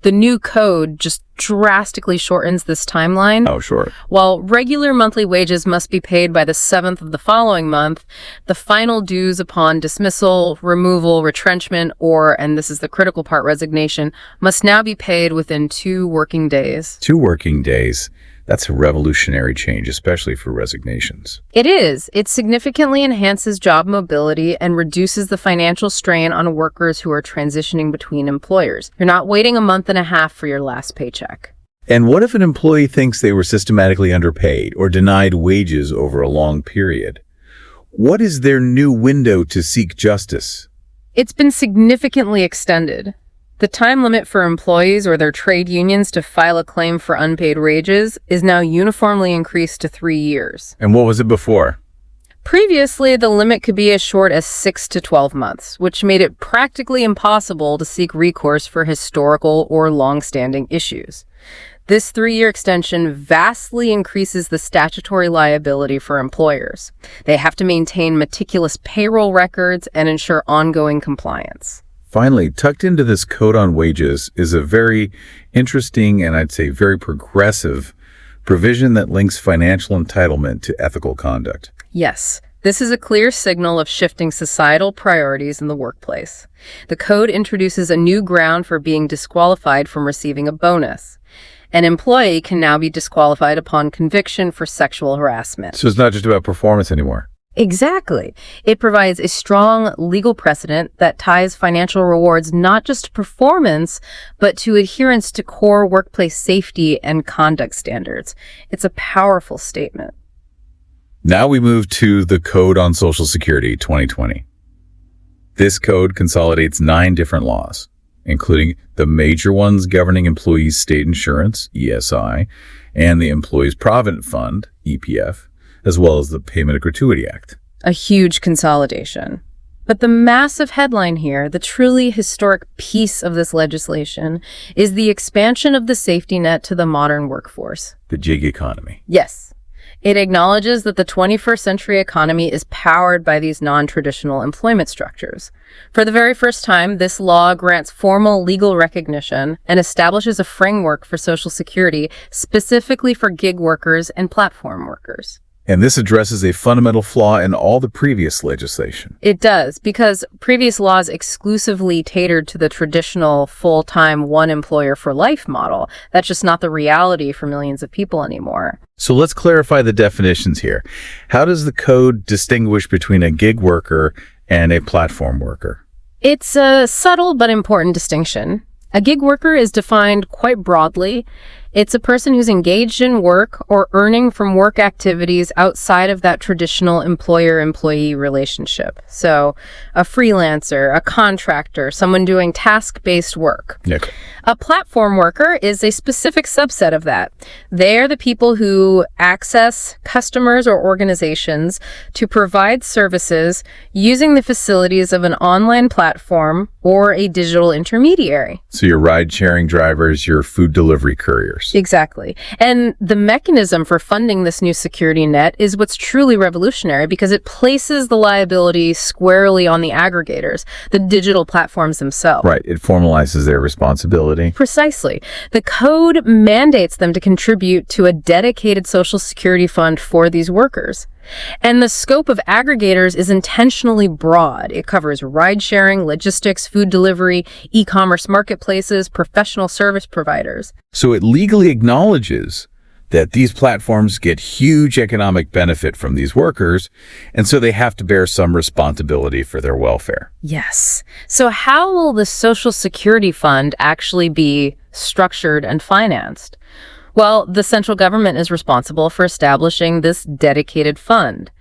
The new code just drastically shortens this timeline. Oh, sure. While regular monthly wages must be paid by the 7th of the following month, the final dues upon dismissal, removal, retrenchment, or, and this is the critical part, resignation, must now be paid within 2 working days. 2 working days. That's a revolutionary change, especially for resignations. It is. It significantly enhances job mobility and reduces the financial strain on workers who are transitioning between employers. You're not waiting a month and a half for your last paycheck. And what if an employee thinks they were systematically underpaid or denied wages over a long period? What is their new window to seek justice? It's been significantly extended. The time limit for employees or their trade unions to file a claim for unpaid wages is now uniformly increased to 3 years. And what was it before? Previously, the limit could be as short as 6 to 12 months, which made it practically impossible to seek recourse for historical or long-standing issues. This 3-year extension vastly increases the statutory liability for employers. They have to maintain meticulous payroll records and ensure ongoing compliance. Finally, tucked into this code on wages is a very interesting and I'd say very progressive provision that links financial entitlement to ethical conduct. Yes, this is a clear signal of shifting societal priorities in the workplace. The code introduces a new ground for being disqualified from receiving a bonus. An employee can now be disqualified upon conviction for sexual harassment. So it's not just about performance anymore. Exactly. It provides a strong legal precedent that ties financial rewards not just to performance, but to adherence to core workplace safety and conduct standards. It's a powerful statement. Now we move to the Code on Social Security 2020. This code consolidates 9 different laws, including the major ones governing employees' state insurance, ESI, and the Employees' Provident Fund, EPF, as well as the Payment of Gratuity Act. A huge consolidation. But the massive headline here, the truly historic piece of this legislation, is the expansion of the safety net to the modern workforce. The gig economy. Yes. It acknowledges that the 21st century economy is powered by these non-traditional employment structures. For the very first time, this law grants formal legal recognition and establishes a framework for Social Security specifically for gig workers and platform workers. And this addresses a fundamental flaw in all the previous legislation. It does, because previous laws exclusively catered to the traditional full-time one-employer-for-life model. That's just not the reality for millions of people anymore. So let's clarify the definitions here. How does the code distinguish between a gig worker and a platform worker? It's a subtle but important distinction. A gig worker is defined quite broadly. It's a person who's engaged in work or earning from work activities outside of that traditional employer-employee relationship. So a freelancer, a contractor, someone doing task-based work. Okay. A platform worker is a specific subset of that. They are the people who access customers or organizations to provide services using the facilities of an online platform or a digital intermediary. So your ride-sharing drivers, your food delivery couriers. Exactly. And the mechanism for funding this new security net is what's truly revolutionary because it places the liability squarely on the aggregators, the digital platforms themselves. Right. It formalizes their responsibility. Precisely. The code mandates them to contribute to a dedicated Social Security fund for these workers. And the scope of aggregators is intentionally broad. It covers ride-sharing, logistics, food delivery, e-commerce marketplaces, professional service providers. So it legally acknowledges that these platforms get huge economic benefit from these workers, and so they have to bear some responsibility for their welfare. Yes. So how will the Social Security Fund actually be structured and financed? Well, the central government is responsible for establishing this dedicated fund,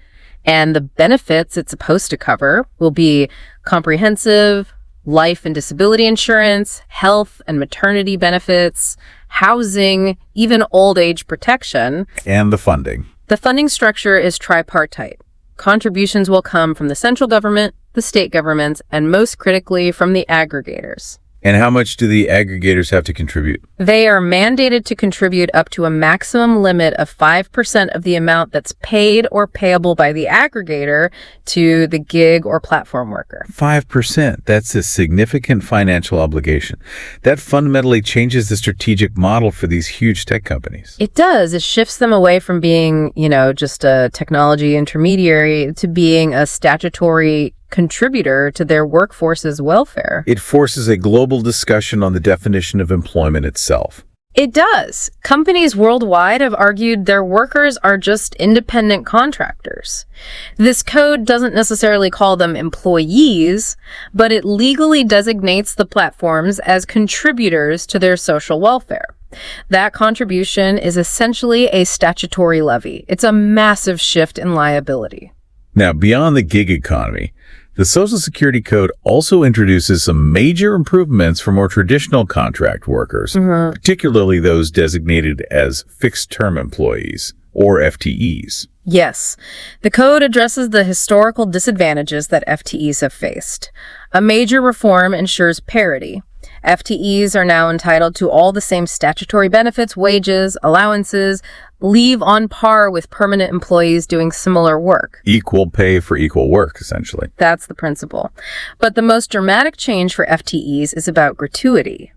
and the benefits it's supposed to cover will be comprehensive life and disability insurance, health and maternity benefits, housing, even old age protection. And the funding. The funding structure is tripartite. Contributions will come from the central government, the state governments, and most critically from the aggregators. And how much do the aggregators have to contribute? They are mandated to contribute up to a maximum limit of 5% of the amount that's paid or payable by the aggregator to the gig or platform worker. 5%. That's a significant financial obligation. That fundamentally changes the strategic model for these huge tech companies. It does. It shifts them away from being, just a technology intermediary to being a statutory contributor to their workforce's welfare. It forces a global discussion on the definition of employment itself. It does. Companies worldwide have argued their workers are just independent contractors. This code doesn't necessarily call them employees, but it legally designates the platforms as contributors to their social welfare. That contribution is essentially a statutory levy. It's a massive shift in liability. Now, beyond the gig economy, the Social Security Code also introduces some major improvements for more traditional contract workers, particularly those designated as fixed-term employees, or FTEs. Yes, the code addresses the historical disadvantages that FTEs have faced. A major reform ensures parity. FTEs are now entitled to all the same statutory benefits, wages, allowances, leave on par with permanent employees doing similar work. Equal pay for equal work, essentially. That's the principle. But the most dramatic change for FTEs is about gratuity.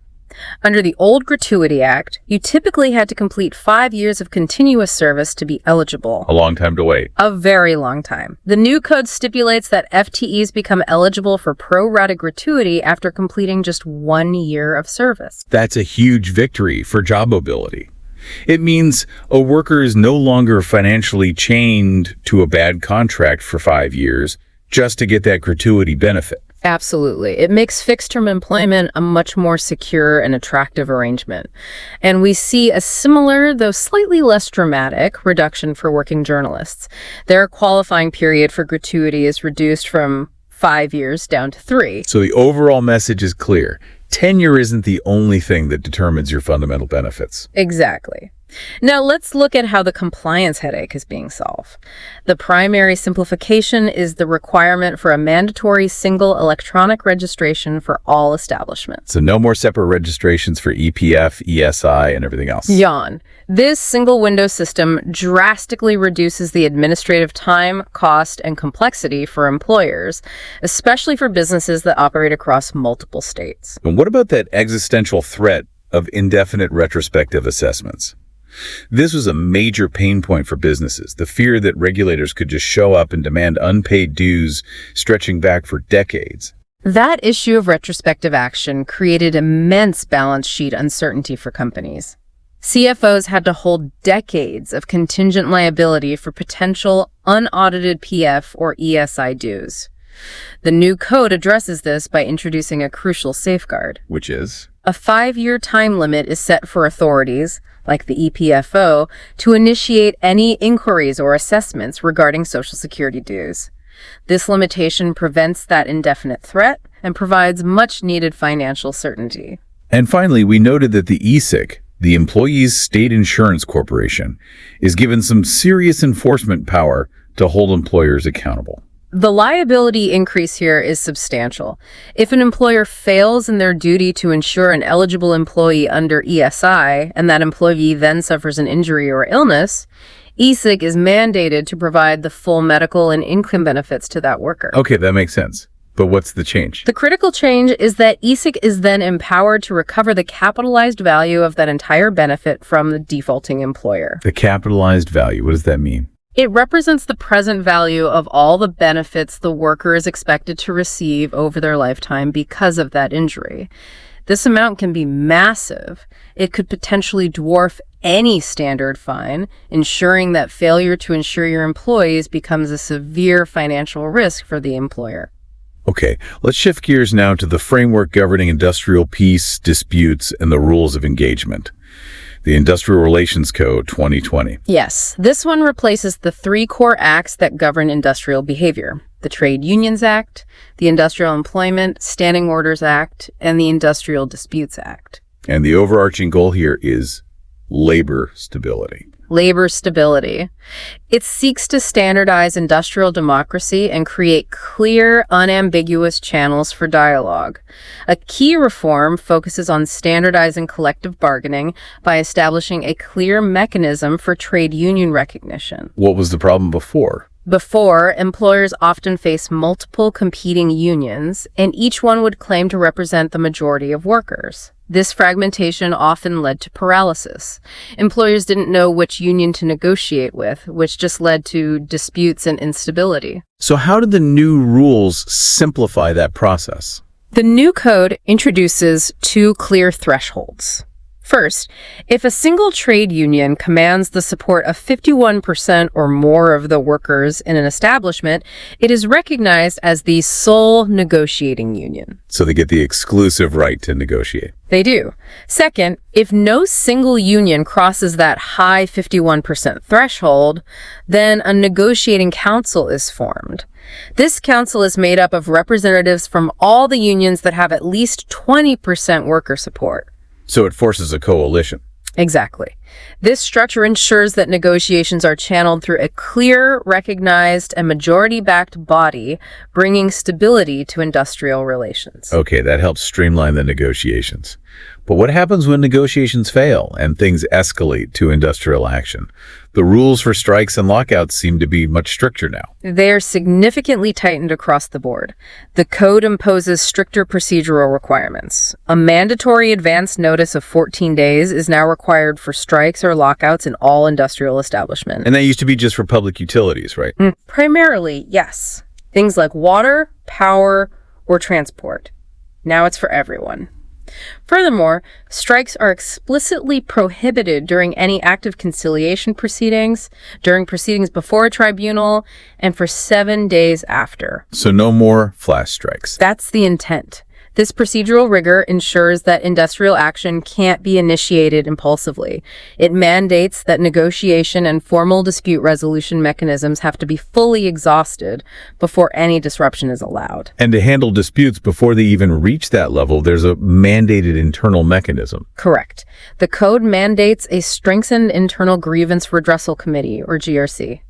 Under the old Gratuity Act, you typically had to complete 5 years of continuous service to be eligible. A long time to wait. A very long time. The new code stipulates that FTEs become eligible for pro rata gratuity after completing just 1 year of service. That's a huge victory for job mobility. It means a worker is no longer financially chained to a bad contract for 5 years just to get that gratuity benefit. Absolutely. It makes fixed-term employment a much more secure and attractive arrangement. And we see a similar, though slightly less dramatic, reduction for working journalists. Their qualifying period for gratuity is reduced from 5 years down to 3. So the overall message is clear. Tenure isn't the only thing that determines your fundamental benefits. Exactly. Now let's look at how the compliance headache is being solved. The primary simplification is the requirement for a mandatory single electronic registration for all establishments. So no more separate registrations for EPF, ESI, and everything else. Yawn. This single window system drastically reduces the administrative time, cost, and complexity for employers, especially for businesses that operate across multiple states. And what about that existential threat of indefinite retrospective assessments? This was a major pain point for businesses, the fear that regulators could just show up and demand unpaid dues stretching back for decades. That issue of retrospective action created immense balance sheet uncertainty for companies. CFOs had to hold decades of contingent liability for potential unaudited PF or ESI dues. The new code addresses this by introducing a crucial safeguard. Which is? A 5-year time limit is set for authorities, like the EPFO, to initiate any inquiries or assessments regarding Social Security dues. This limitation prevents that indefinite threat and provides much-needed financial certainty. And finally, we noted that the ESIC, the Employees State Insurance Corporation, is given some serious enforcement power to hold employers accountable. The liability increase here is substantial. If an employer fails in their duty to insure an eligible employee under ESI, and that employee then suffers an injury or illness, ESIC is mandated to provide the full medical and income benefits to that worker. Okay, that makes sense. But what's the change? The critical change is that ESIC is then empowered to recover the capitalized value of that entire benefit from the defaulting employer. The capitalized value, what does that mean? It represents the present value of all the benefits the worker is expected to receive over their lifetime because of that injury. This amount can be massive. It could potentially dwarf any standard fine, ensuring that failure to insure your employees becomes a severe financial risk for the employer. Okay, let's shift gears now to the framework governing industrial peace, disputes, and the rules of engagement. The Industrial Relations Code 2020. Yes, this one replaces the 3 core acts that govern industrial behavior: the Trade Unions Act, the Industrial Employment Standing Orders Act, and the Industrial Disputes Act. And the overarching goal here is labor stability. Labor stability. It seeks to standardize industrial democracy and create clear, unambiguous channels for dialogue. A key reform focuses on standardizing collective bargaining by establishing a clear mechanism for trade union recognition. What was the problem before? Before, employers often faced multiple competing unions, and each one would claim to represent the majority of workers. This fragmentation often led to paralysis. Employers didn't know which union to negotiate with, which just led to disputes and instability. So how did the new rules simplify that process? The new code introduces 2 clear thresholds. First, if a single trade union commands the support of 51% or more of the workers in an establishment, it is recognized as the sole negotiating union. So they get the exclusive right to negotiate. They do. Second, if no single union crosses that high 51% threshold, then a negotiating council is formed. This council is made up of representatives from all the unions that have at least 20% worker support. So it forces a coalition. Exactly. This structure ensures that negotiations are channeled through a clear, recognized, and majority-backed body, bringing stability to industrial relations. Okay, that helps streamline the negotiations. But what happens when negotiations fail and things escalate to industrial action? The rules for strikes and lockouts seem to be much stricter now. They are significantly tightened across the board. The code imposes stricter procedural requirements. A mandatory advance notice of 14 days is now required for strikes or lockouts in all industrial establishments. And that used to be just for public utilities, right? Primarily, yes. Things like water, power, or transport. Now it's for everyone. Furthermore, strikes are explicitly prohibited during any active conciliation proceedings, during proceedings before a tribunal, and for 7 days after. So no more flash strikes. That's the intent. This procedural rigor ensures that industrial action can't be initiated impulsively. It mandates that negotiation and formal dispute resolution mechanisms have to be fully exhausted before any disruption is allowed. And to handle disputes before they even reach that level, there's a mandated internal mechanism. Correct. The code mandates a strengthened internal grievance redressal committee, or GRC.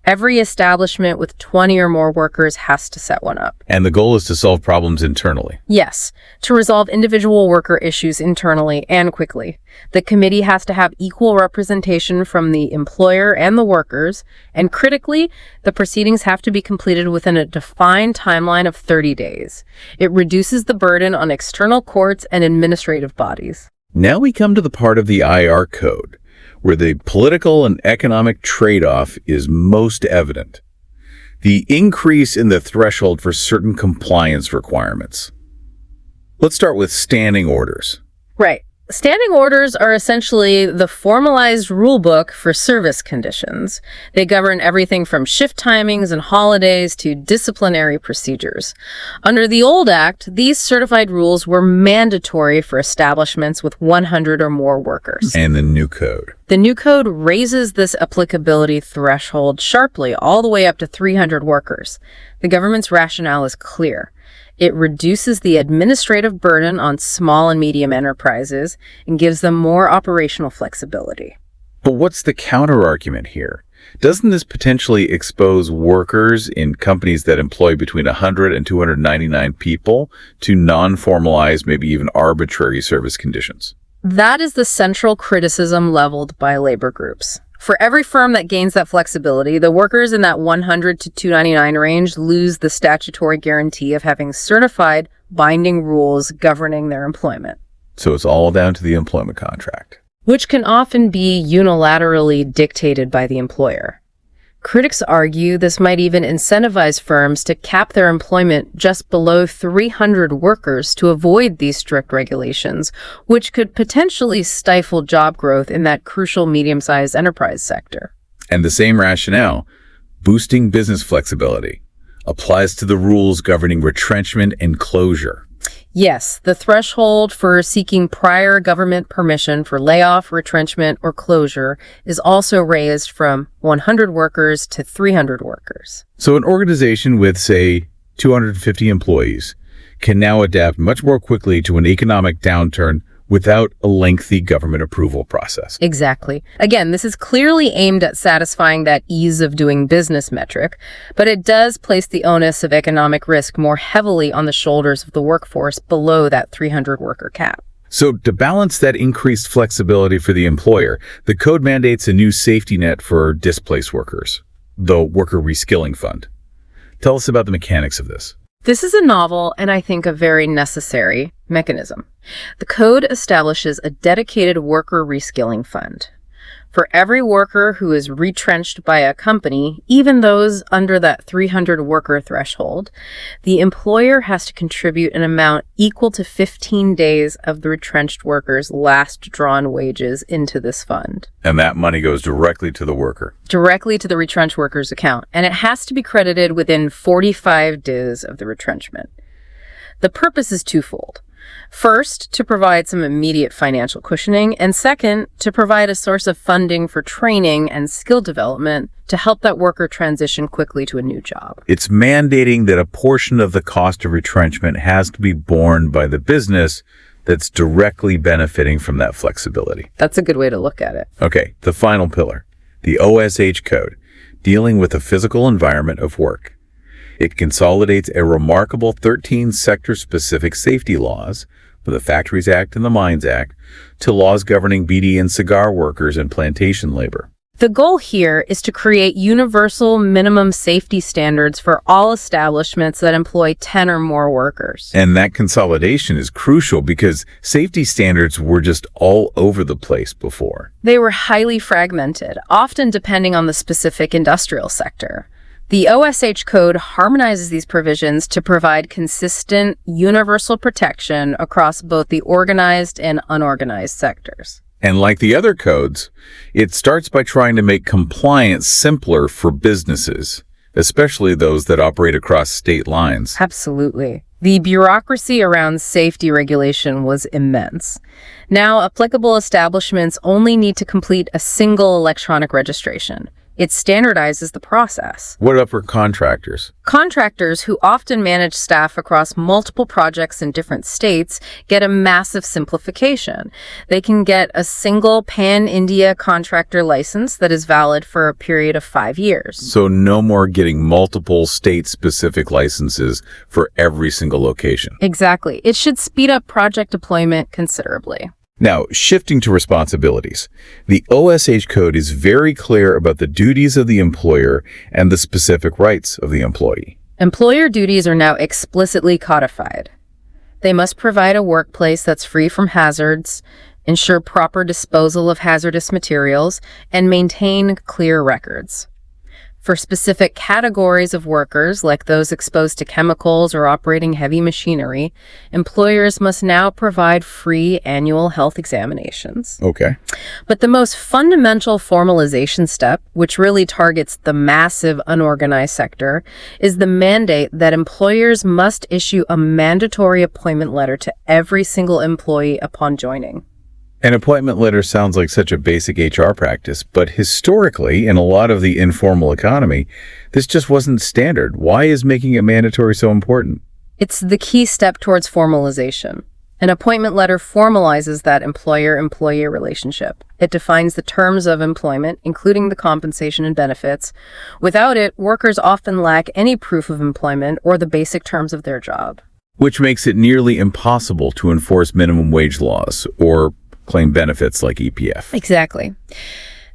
Every establishment with 20 or more workers has to set one up. And the goal is to solve problems internally. Yes, to resolve individual worker issues internally and quickly. The committee has to have equal representation from the employer and the workers, and critically, the proceedings have to be completed within a defined timeline of 30 days. It reduces the burden on external courts and administrative bodies. Now we come to the part of the IR code where the political and economic trade-off is most evident. The increase in the threshold for certain compliance requirements. Let's start with standing orders. Right. Standing orders are essentially the formalized rulebook for service conditions. They govern everything from shift timings and holidays to disciplinary procedures. Under the old act, these certified rules were mandatory for establishments with 100 or more workers. And the new code. The new code raises this applicability threshold sharply all the way up to 300 workers. The government's rationale is clear. It reduces the administrative burden on small and medium enterprises and gives them more operational flexibility. But what's the counter-argument here? Doesn't this potentially expose workers in companies that employ between 100 and 299 people to non-formalized, maybe even arbitrary service conditions? That is the central criticism leveled by labor groups. For every firm that gains that flexibility, the workers in that 100 to 299 range lose the statutory guarantee of having certified, binding rules governing their employment. So it's all down to the employment contract. Which can often be unilaterally dictated by the employer. Critics argue this might even incentivize firms to cap their employment just below 300 workers to avoid these strict regulations, which could potentially stifle job growth in that crucial medium-sized enterprise sector. And the same rationale, boosting business flexibility, applies to the rules governing retrenchment and closure. Yes, the threshold for seeking prior government permission for layoff, retrenchment, or closure is also raised from 100 workers to 300 workers. So an organization with, say, 250 employees can now adapt much more quickly to an economic downturn without a lengthy government approval process. Exactly. Again, this is clearly aimed at satisfying that ease of doing business metric, but it does place the onus of economic risk more heavily on the shoulders of the workforce below that 300 worker cap. So to balance that increased flexibility for the employer, the code mandates a new safety net for displaced workers, the Worker Reskilling Fund. Tell us about the mechanics of this. This is a novel and I think a very necessary mechanism. The code establishes a dedicated worker reskilling fund. For every worker who is retrenched by a company, even those under that 300 worker threshold, the employer has to contribute an amount equal to 15 days of the retrenched worker's last drawn wages into this fund. And that money goes directly to the worker. Directly to the retrenched worker's account, and it has to be credited within 45 days of the retrenchment. The purpose is twofold. First, to provide some immediate financial cushioning, and second, to provide a source of funding for training and skill development to help that worker transition quickly to a new job. It's mandating that a portion of the cost of retrenchment has to be borne by the business that's directly benefiting from that flexibility. That's a good way to look at it. Okay, the final pillar, the OSH code, dealing with the physical environment of work. It consolidates a remarkable 13 sector-specific safety laws, from the Factories Act and the Mines Act, to laws governing beedi and cigar workers and plantation labor. The goal here is to create universal minimum safety standards for all establishments that employ 10 or more workers. And that consolidation is crucial because safety standards were just all over the place before. They were highly fragmented, often depending on the specific industrial sector. The OSH code harmonizes these provisions to provide consistent, universal protection across both the organized and unorganized sectors. And like the other codes, it starts by trying to make compliance simpler for businesses, especially those that operate across state lines. Absolutely. The bureaucracy around safety regulation was immense. Now, applicable establishments only need to complete a single electronic registration. It standardizes the process. What about for contractors? Contractors, who often manage staff across multiple projects in different states, get a massive simplification. They can get a single pan-India contractor license that is valid for a period of 5 years. So no more getting multiple state-specific licenses for every single location. Exactly. It should speed up project deployment considerably. Now, shifting to responsibilities. The OSH code is very clear about the duties of the employer and the specific rights of the employee. Employer duties are now explicitly codified. They must provide a workplace that's free from hazards, ensure proper disposal of hazardous materials, and maintain clear records. For specific categories of workers, like those exposed to chemicals or operating heavy machinery, employers must now provide free annual health examinations. Okay. But the most fundamental formalization step, which really targets the massive unorganized sector, is the mandate that employers must issue a mandatory appointment letter to every single employee upon joining. An appointment letter sounds like such a basic HR practice, but historically, in a lot of the informal economy, this just wasn't standard. Why is making it mandatory so important? It's the key step towards formalization. An appointment letter formalizes that employer-employee relationship. It defines the terms of employment, including the compensation and benefits. Without it, workers often lack any proof of employment or the basic terms of their job. Which makes it nearly impossible to enforce minimum wage laws or claim benefits like EPF. Exactly.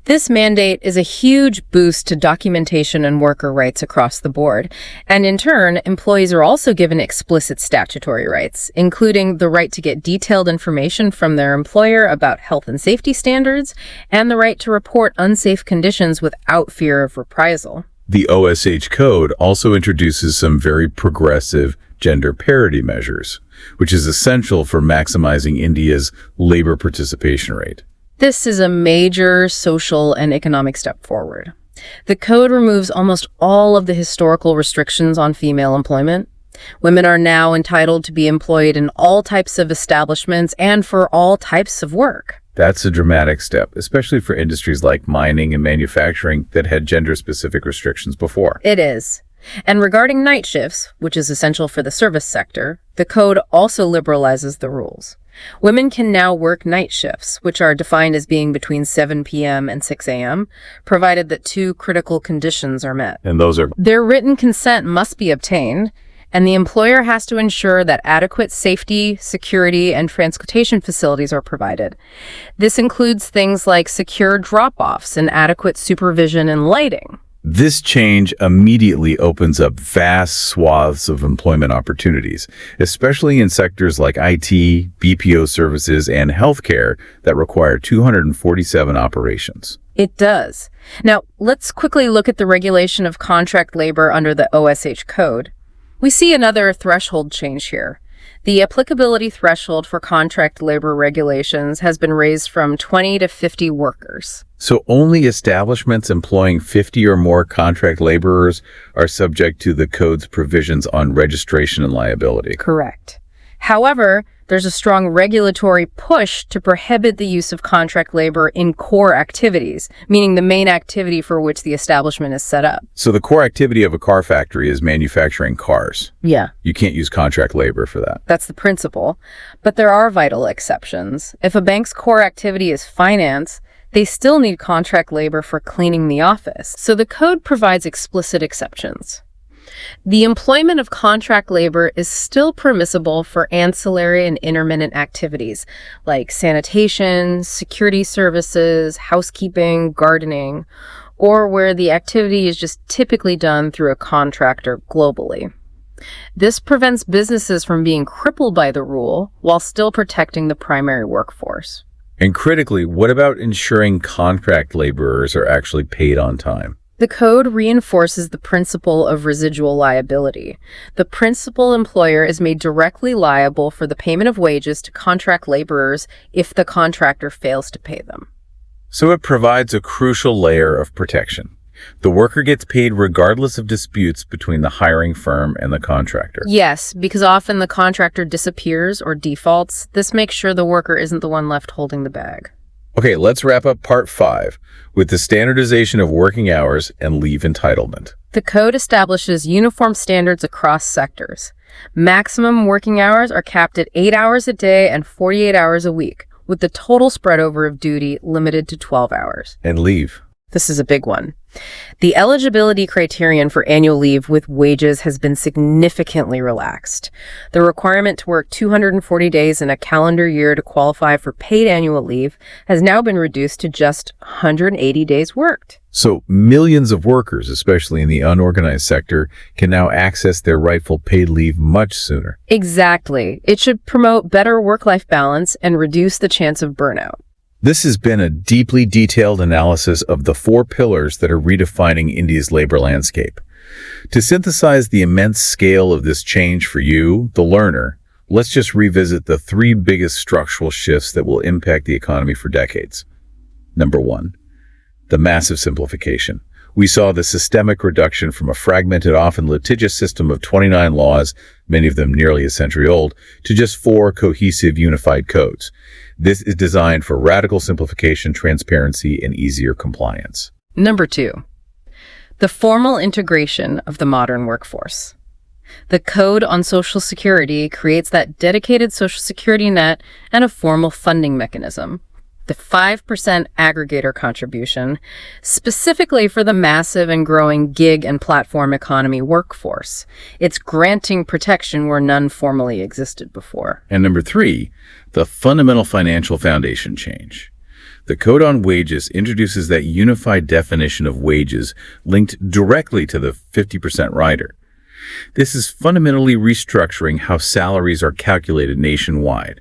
This mandate is a huge boost to documentation and worker rights across the board. And in turn, employees are also given explicit statutory rights, including the right to get detailed information from their employer about health and safety standards, and the right to report unsafe conditions without fear of reprisal. The OSH code also introduces some very progressive gender parity measures, which is essential for maximizing India's labor participation rate. This is a major social and economic step forward. The code removes almost all of the historical restrictions on female employment. Women are now entitled to be employed in all types of establishments and for all types of work. That's a dramatic step, especially for industries like mining and manufacturing that had gender-specific restrictions before. It is. And regarding night shifts, which is essential for the service sector, the code also liberalizes the rules. Women can now work night shifts, which are defined as being between 7 p.m. and 6 a.m., provided that two critical conditions are met. And those are? Their written consent must be obtained, and the employer has to ensure that adequate safety, security, and transportation facilities are provided. This includes things like secure drop-offs and adequate supervision and lighting. This change immediately opens up vast swaths of employment opportunities, especially in sectors like IT, BPO services, and healthcare that require 247 operations. It does. Now, let's quickly look at the regulation of contract labor under the OSH code. We see another threshold change here. The applicability threshold for contract labor regulations has been raised from 20 to 50 workers. So only establishments employing 50 or more contract laborers are subject to the code's provisions on registration and liability. Correct. However, there's a strong regulatory push to prohibit the use of contract labor in core activities, meaning the main activity for which the establishment is set up. So the core activity of a car factory is manufacturing cars. Yeah. You can't use contract labor for that. That's the principle. But there are vital exceptions. If a bank's core activity is finance, they still need contract labor for cleaning the office. So the code provides explicit exceptions. The employment of contract labor is still permissible for ancillary and intermittent activities like sanitation, security services, housekeeping, gardening, or where the activity is just typically done through a contractor globally. This prevents businesses from being crippled by the rule while still protecting the primary workforce. And critically, what about ensuring contract laborers are actually paid on time? The code reinforces the principle of residual liability. The principal employer is made directly liable for the payment of wages to contract laborers if the contractor fails to pay them. So it provides a crucial layer of protection. The worker gets paid regardless of disputes between the hiring firm and the contractor. Yes, because often the contractor disappears or defaults. This makes sure the worker isn't the one left holding the bag. Okay, let's wrap up part 5 with the standardization of working hours and leave entitlement. The code establishes uniform standards across sectors. Maximum working hours are capped at 8 hours a day and 48 hours a week, with the total spread over of duty limited to 12 hours. And leave. This is a big one. The eligibility criterion for annual leave with wages has been significantly relaxed. The requirement to work 240 days in a calendar year to qualify for paid annual leave has now been reduced to just 180 days worked. So millions of workers, especially in the unorganized sector, can now access their rightful paid leave much sooner. Exactly. It should promote better work-life balance and reduce the chance of burnout. This has been a deeply detailed analysis of the 4 pillars that are redefining India's labor landscape. To synthesize the immense scale of this change for you, the learner, let's just revisit the 3 biggest structural shifts that will impact the economy for decades. Number 1, the massive simplification. We saw the systemic reduction from a fragmented, often litigious system of 29 laws, many of them nearly a century old, to just 4 cohesive, unified codes. This is designed for radical simplification, transparency, and easier compliance. Number 2, the formal integration of the modern workforce. The Code on Social Security creates that dedicated Social Security net and a formal funding mechanism. The 5% aggregator contribution, specifically for the massive and growing gig and platform economy workforce. It's granting protection where none formally existed before. And number 3, the fundamental financial foundation change. The Code on Wages introduces that unified definition of wages linked directly to the 50% rider. This is fundamentally restructuring how salaries are calculated nationwide.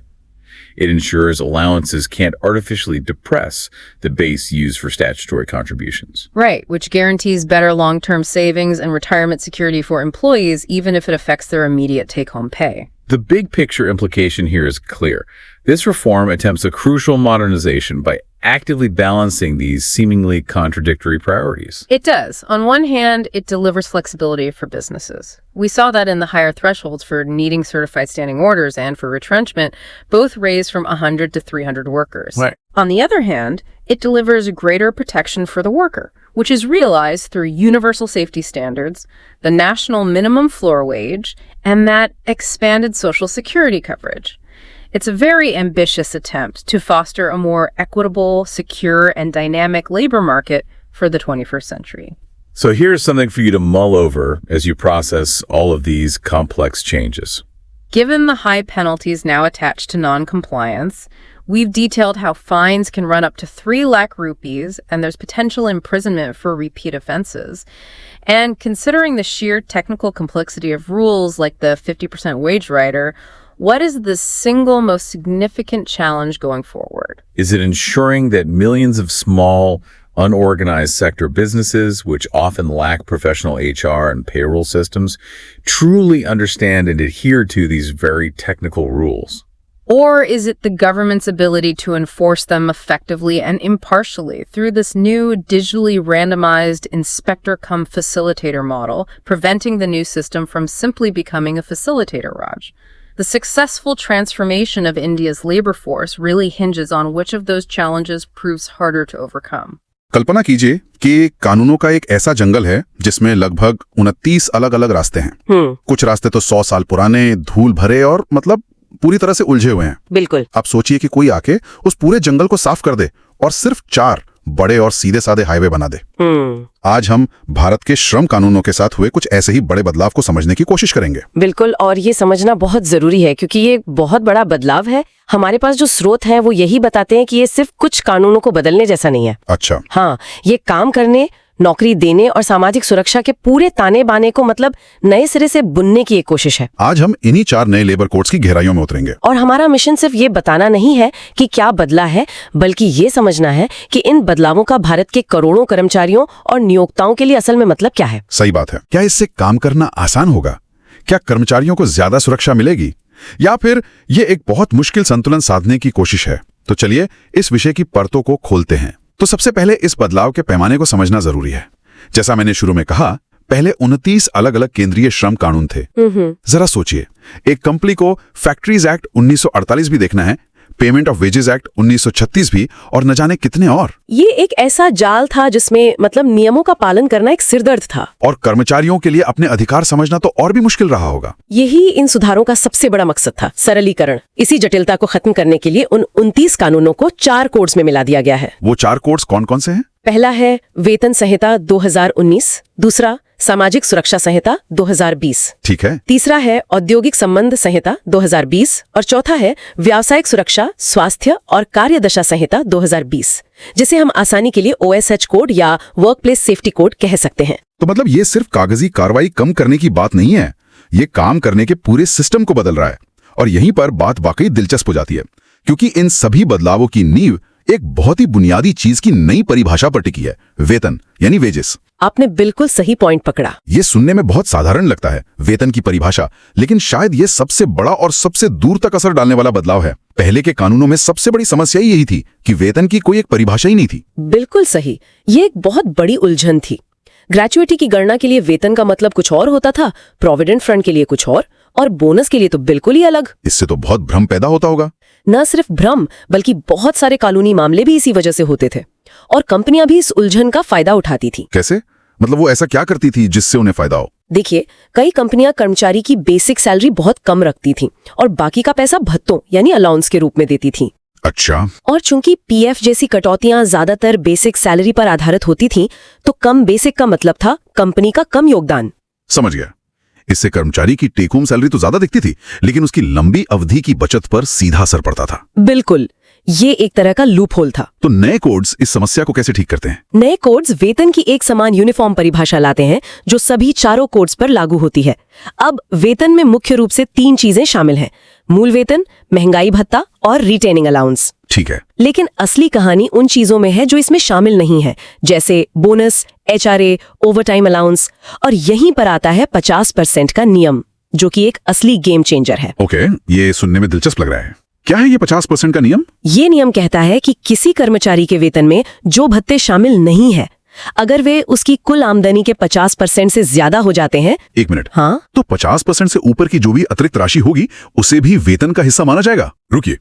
It ensures allowances can't artificially depress the base used for statutory contributions. Right, which guarantees better long-term savings and retirement security for employees, even if it affects their immediate take-home pay. The big picture implication here is clear. This reform attempts a crucial modernization by actively balancing these seemingly contradictory priorities. It does. On one hand, it delivers flexibility for businesses. We saw that in the higher thresholds for needing certified standing orders and for retrenchment, both raised from 100 to 300 workers. Right. On the other hand, it delivers greater protection for the worker, which is realized through universal safety standards, the national minimum floor wage, and that expanded Social Security coverage. It's a very ambitious attempt to foster a more equitable, secure, and dynamic labor market for the 21st century. So here's something for you to mull over as you process all of these complex changes. Given the high penalties now attached to non-compliance, we've detailed how fines can run up to 3 lakh rupees, and there's potential imprisonment for repeat offenses. And considering the sheer technical complexity of rules like the 50% wage rider, what is the single most significant challenge going forward? Is it ensuring that millions of small, Unorganized sector businesses, which often lack professional HR and payroll systems, truly understand and adhere to these very technical rules. Or is it the government's ability to enforce them effectively and impartially through this new digitally randomized inspector-cum-facilitator model, preventing the new system from simply becoming a facilitator, Raj? The successful transformation of India's labor force really hinges on which of those challenges proves harder to overcome. कल्पना कीजिए कि कानूनों का एक ऐसा जंगल है जिसमें लगभग 29 अलग-अलग रास्ते हैं। कुछ रास्ते तो 100 साल पुराने, धूल भरे और मतलब पूरी तरह से उलझे हुए हैं। बिल्कुल। आप सोचिए कि कोई आके उस पूरे जंगल को साफ कर दे और सिर्फ 4 बड़े और सीधे साधे हाईवे बना दे। आज हम भारत के श्रम कानूनों के साथ हुए कुछ ऐसे ही बड़े बदलाव को समझने की कोशिश करेंगे। बिल्कुल, और ये समझना बहुत जरूरी है क्योंकि ये बहुत बड़ा बदलाव है। हमारे पास जो स्रोत हैं वो यही बताते हैं कि ये सिर्फ कुछ कानूनों को बदलने जैसा नहीं है। अच्छा। हाँ, ये काम करने, नौकरी देने और सामाजिक सुरक्षा के पूरे ताने बाने को मतलब नए सिरे से बुनने की एक कोशिश है। आज हम इन्हीं 4 नए लेबर कोड्स की गहराइयों में उतरेंगे। और हमारा मिशन सिर्फ ये बताना नहीं है कि क्या बदला है, बल्कि ये समझना है कि इन बदलावों का भारत के करोड़ों कर्मचारियों और नियोक्ताओं के लिए असल में मतलब क्या है। सही बात है। क्या इससे काम करना आसान होगा? क्या कर्मचारियों को ज्यादा सुरक्षा मिलेगी, या फिर ये एक बहुत मुश्किल संतुलन साधने की कोशिश है? तो चलिए इस विषय की परतों को खोलते हैं। तो सबसे पहले इस बदलाव के पैमाने को समझना जरूरी है। जैसा मैंने शुरू में कहा, पहले 29 अलग अलग केंद्रीय श्रम कानून थे। जरा सोचिए, एक कंपनी को फैक्ट्रीज एक्ट 1948 भी देखना है, पेमेंट ऑफ वेजेस एक्ट 1936 भी, और न जाने कितने और। ये एक ऐसा जाल था जिसमें मतलब नियमों का पालन करना एक सिरदर्द था। और कर्मचारियों के लिए अपने अधिकार समझना तो और भी मुश्किल रहा होगा। यही इन सुधारों का सबसे बड़ा मकसद था, सरलीकरण। इसी जटिलता को खत्म करने के लिए उन 29 कानूनों को 4 कोड्स में मिला दिया गया है। वो 4 कोड्स कौन कौन से हैं? पहला है वेतन संहिता 2019, दूसरा सामाजिक सुरक्षा संहिता 2020, ठीक है। तीसरा है औद्योगिक संबंध संहिता 2020 और चौथा है व्यावसायिक सुरक्षा, स्वास्थ्य और कार्यदशा संहिता 2020, जिसे हम आसानी के लिए OSH कोड या वर्कप्लेस सेफ्टी कोड कह सकते हैं। तो मतलब ये सिर्फ कागजी कार्रवाई कम करने की बात नहीं है, ये काम करने के पूरे सिस्टम को बदल रहा है। और यहीं पर बात वाकई दिलचस्प हो जाती है, क्योंकि इन सभी बदलावों की नींव एक बहुत ही बुनियादी चीज की नई परिभाषा पर टिकी है, वेतन यानी वेजेस। आपने बिल्कुल सही पॉइंट पकड़ा। ये सुनने में बहुत साधारण लगता है, वेतन की परिभाषा, लेकिन शायद ये सबसे बड़ा और सबसे दूर तक असर डालने वाला बदलाव है। पहले के कानूनों में सबसे बड़ी समस्या ही यही थी कि वेतन की कोई एक परिभाषा ही नहीं थी। बिल्कुल सही, ये एक बहुत बड़ी उलझन थी। ग्रेचुइटी की गणना के लिए वेतन का मतलब कुछ और होता था, प्रोविडेंट फंड के लिए कुछ और बोनस के लिए तो बिल्कुल ही अलग। इससे तो बहुत भ्रम पैदा होता होगा। न सिर्फ भ्रम, बल्कि बहुत सारे कानूनी मामले भी इसी वजह से होते थे, और कंपनियां भी इस उलझन का फायदा उठाती थी। कैसे? मतलब वो ऐसा क्या करती थी जिससे उन्हें फायदा हो? देखिए, कई कंपनियां कर्मचारी की बेसिक सैलरी बहुत कम रखती थीं और बाकी का पैसा भत्तों यानी अलाउंस के रूप में देती थीं। अच्छा। और चूंकि PF जैसी कटौतियां ज्यादातर बेसिक सैलरी पर आधारित होती थीं, तो कम बेसिक का मतलब था कंपनी का कम योगदान। समझ गया। इससे कर्मचारी की टेक होम सैलरी तो ज्यादा दिखती थी, लेकिन उसकी लंबी अवधि की बचत पर सीधा असर पड़ता था। बिल्कुल, ये एक तरह का लूप होल था। तो नए कोड्स इस समस्या को कैसे ठीक करते हैं? नए कोड्स वेतन की एक समान यूनिफॉर्म परिभाषा लाते हैं जो सभी 4 कोड्स पर लागू होती है। अब वेतन में मुख्य रूप से 3 चीजें शामिल हैं: मूल वेतन, महंगाई भत्ता और रिटेनिंग अलाउंस। ठीक है। लेकिन असली कहानी उन चीजों में है जो इसमें शामिल नहीं है, जैसे बोनस, HRA, ओवरटाइम अलाउंस। और यहीं पर आता है 50% का नियम, जो कि एक असली गेम चेंजर है। ओके, ये सुनने में दिलचस्प लग रहा है। क्या है ये 50% का नियम? ये नियम कहता है कि किसी कर्मचारी के वेतन में जो भत्ते शामिल नहीं है, अगर वे उसकी कुल आमदनी के 50% से ज्यादा हो जाते हैं। 1 मिनट। हाँ? तो 50% से ऊपर की जो भी अतिरिक्त राशि होगी उसे भी वेतन का हिस्सा माना जाएगा। रुकिए,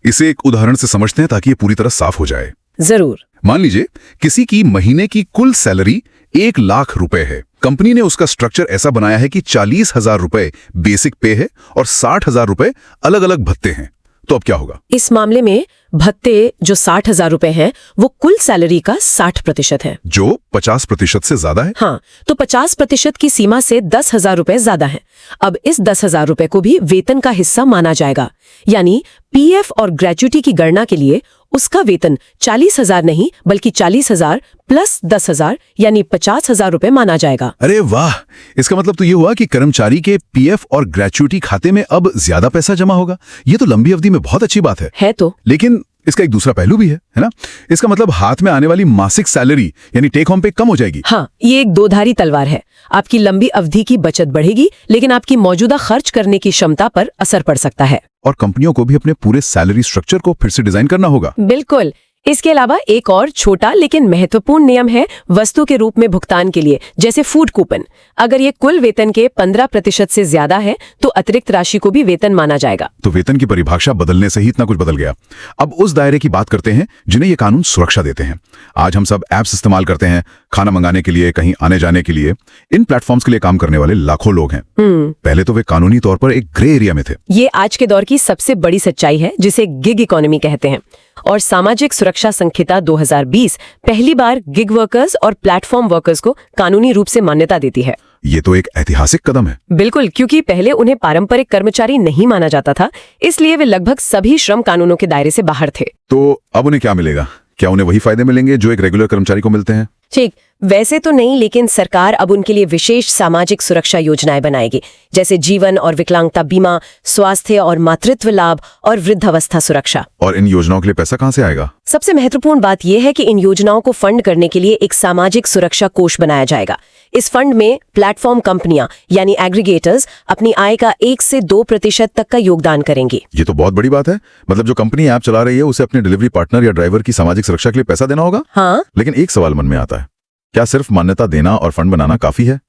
इसे एक उदाहरण से समझते हैं ताकि ये पूरी तरह साफ हो जाए। जरूर। मान लीजिए किसी की महीने की कुल सैलरी 1 लाख रुपए है। कंपनी ने उसका स्ट्रक्चर ऐसा बनाया है कि 40,000 रुपए बेसिक पे है और 60,000 रुपए अलग अलग भत्ते हैं। तो अब क्या होगा? इस मामले में भत्ते जो 60,000 रुपए हैं, वो कुल सैलरी का 60% है, जो 50% से ज्यादा है। हाँ, तो 50% की सीमा से 10,000 रुपए ज्यादा है। अब इस 10,000 रुपए को भी वेतन का हिस्सा माना जाएगा, यानी PF और ग्रेच्युटी की गणना के लिए उसका वेतन 40,000 नहीं बल्कि 40,000 प्लस 10,000 यानी 50,000 रुपए माना जाएगा। अरे वाह, इसका मतलब तो ये हुआ कि कर्मचारी के PF और ग्रेच्युटी खाते में अब ज्यादा पैसा जमा होगा। ये तो लंबी अवधि में बहुत अच्छी बात है। तो लेकिन इसका एक दूसरा पहलू भी है ना? इसका मतलब हाथ में आने वाली मासिक सैलरी यानी टेक होम पे कम हो जाएगी। हाँ, ये एक दोधारी तलवार है। आपकी लंबी अवधि की बचत बढ़ेगी, लेकिन आपकी मौजूदा खर्च करने की क्षमता पर असर पड़ सकता है। और कंपनियों को भी अपने पूरे सैलरी स्ट्रक्चर को फिर से डिजाइन करना होगा। बिल्कुल। इसके अलावा एक और छोटा लेकिन महत्वपूर्ण नियम है वस्तु के रूप में भुगतान के लिए, जैसे फूड कूपन। अगर ये कुल वेतन के 15% से ज्यादा है तो अतिरिक्त राशि को भी वेतन माना जाएगा। तो वेतन की परिभाषा बदलने से ही इतना कुछ बदल गया। अब उस दायरे की बात करते हैं जिन्हें ये कानून सुरक्षा देते हैं। आज हम सब ऐप्स इस्तेमाल करते हैं, खाना मंगाने के लिए, कहीं आने जाने के लिए। इन प्लेटफॉर्म्स के लिए काम करने वाले लाखों लोग हैं। पहले तो वे कानूनी तौर पर एक ग्रे एरिया में थे। ये आज के दौर की सबसे बड़ी सच्चाई है, जिसे गिग इकोनॉमी कहते हैं। और सामाजिक सुरक्षा संहिता 2020 पहली बार गिग वर्कर्स और प्लेटफॉर्म वर्कर्स को कानूनी रूप से मान्यता देती है। ये तो एक ऐतिहासिक कदम है। बिल्कुल, क्योंकि पहले उन्हें पारंपरिक कर्मचारी नहीं माना जाता था, इसलिए वे लगभग सभी श्रम कानूनों के दायरे से बाहर थे। तो अब उन्हें क्या मिलेगा? क्या उन्हें वही फायदे मिलेंगे जो एक रेगुलर कर्मचारी को मिलते हैं? ठीक, वैसे तो नहीं, लेकिन सरकार अब उनके लिए विशेष सामाजिक सुरक्षा योजनाएं बनाएगी, जैसे जीवन और विकलांगता बीमा, स्वास्थ्य और मातृत्व लाभ और वृद्धावस्था सुरक्षा। और इन योजनाओं के लिए पैसा कहां से आएगा? सबसे महत्वपूर्ण बात यह है कि इन योजनाओं को फंड करने के लिए एक सामाजिक सुरक्षा कोष बनाया जाएगा। इस फंड में प्लेटफॉर्म कंपनियां यानी एग्रीगेटर्स अपनी आय का 1 से 2% तक का योगदान करेंगी। ये तो बहुत बड़ी बात है। मतलब जो कंपनी ऐप चला रही है उसे अपने डिलीवरी पार्टनर या ड्राइवर की सामाजिक सुरक्षा के लिए पैसा देना होगा। हाँ, लेकिन एक सवाल मन में आता है, क्या सिर्फ मान्यता देना और फंड बनाना काफी है?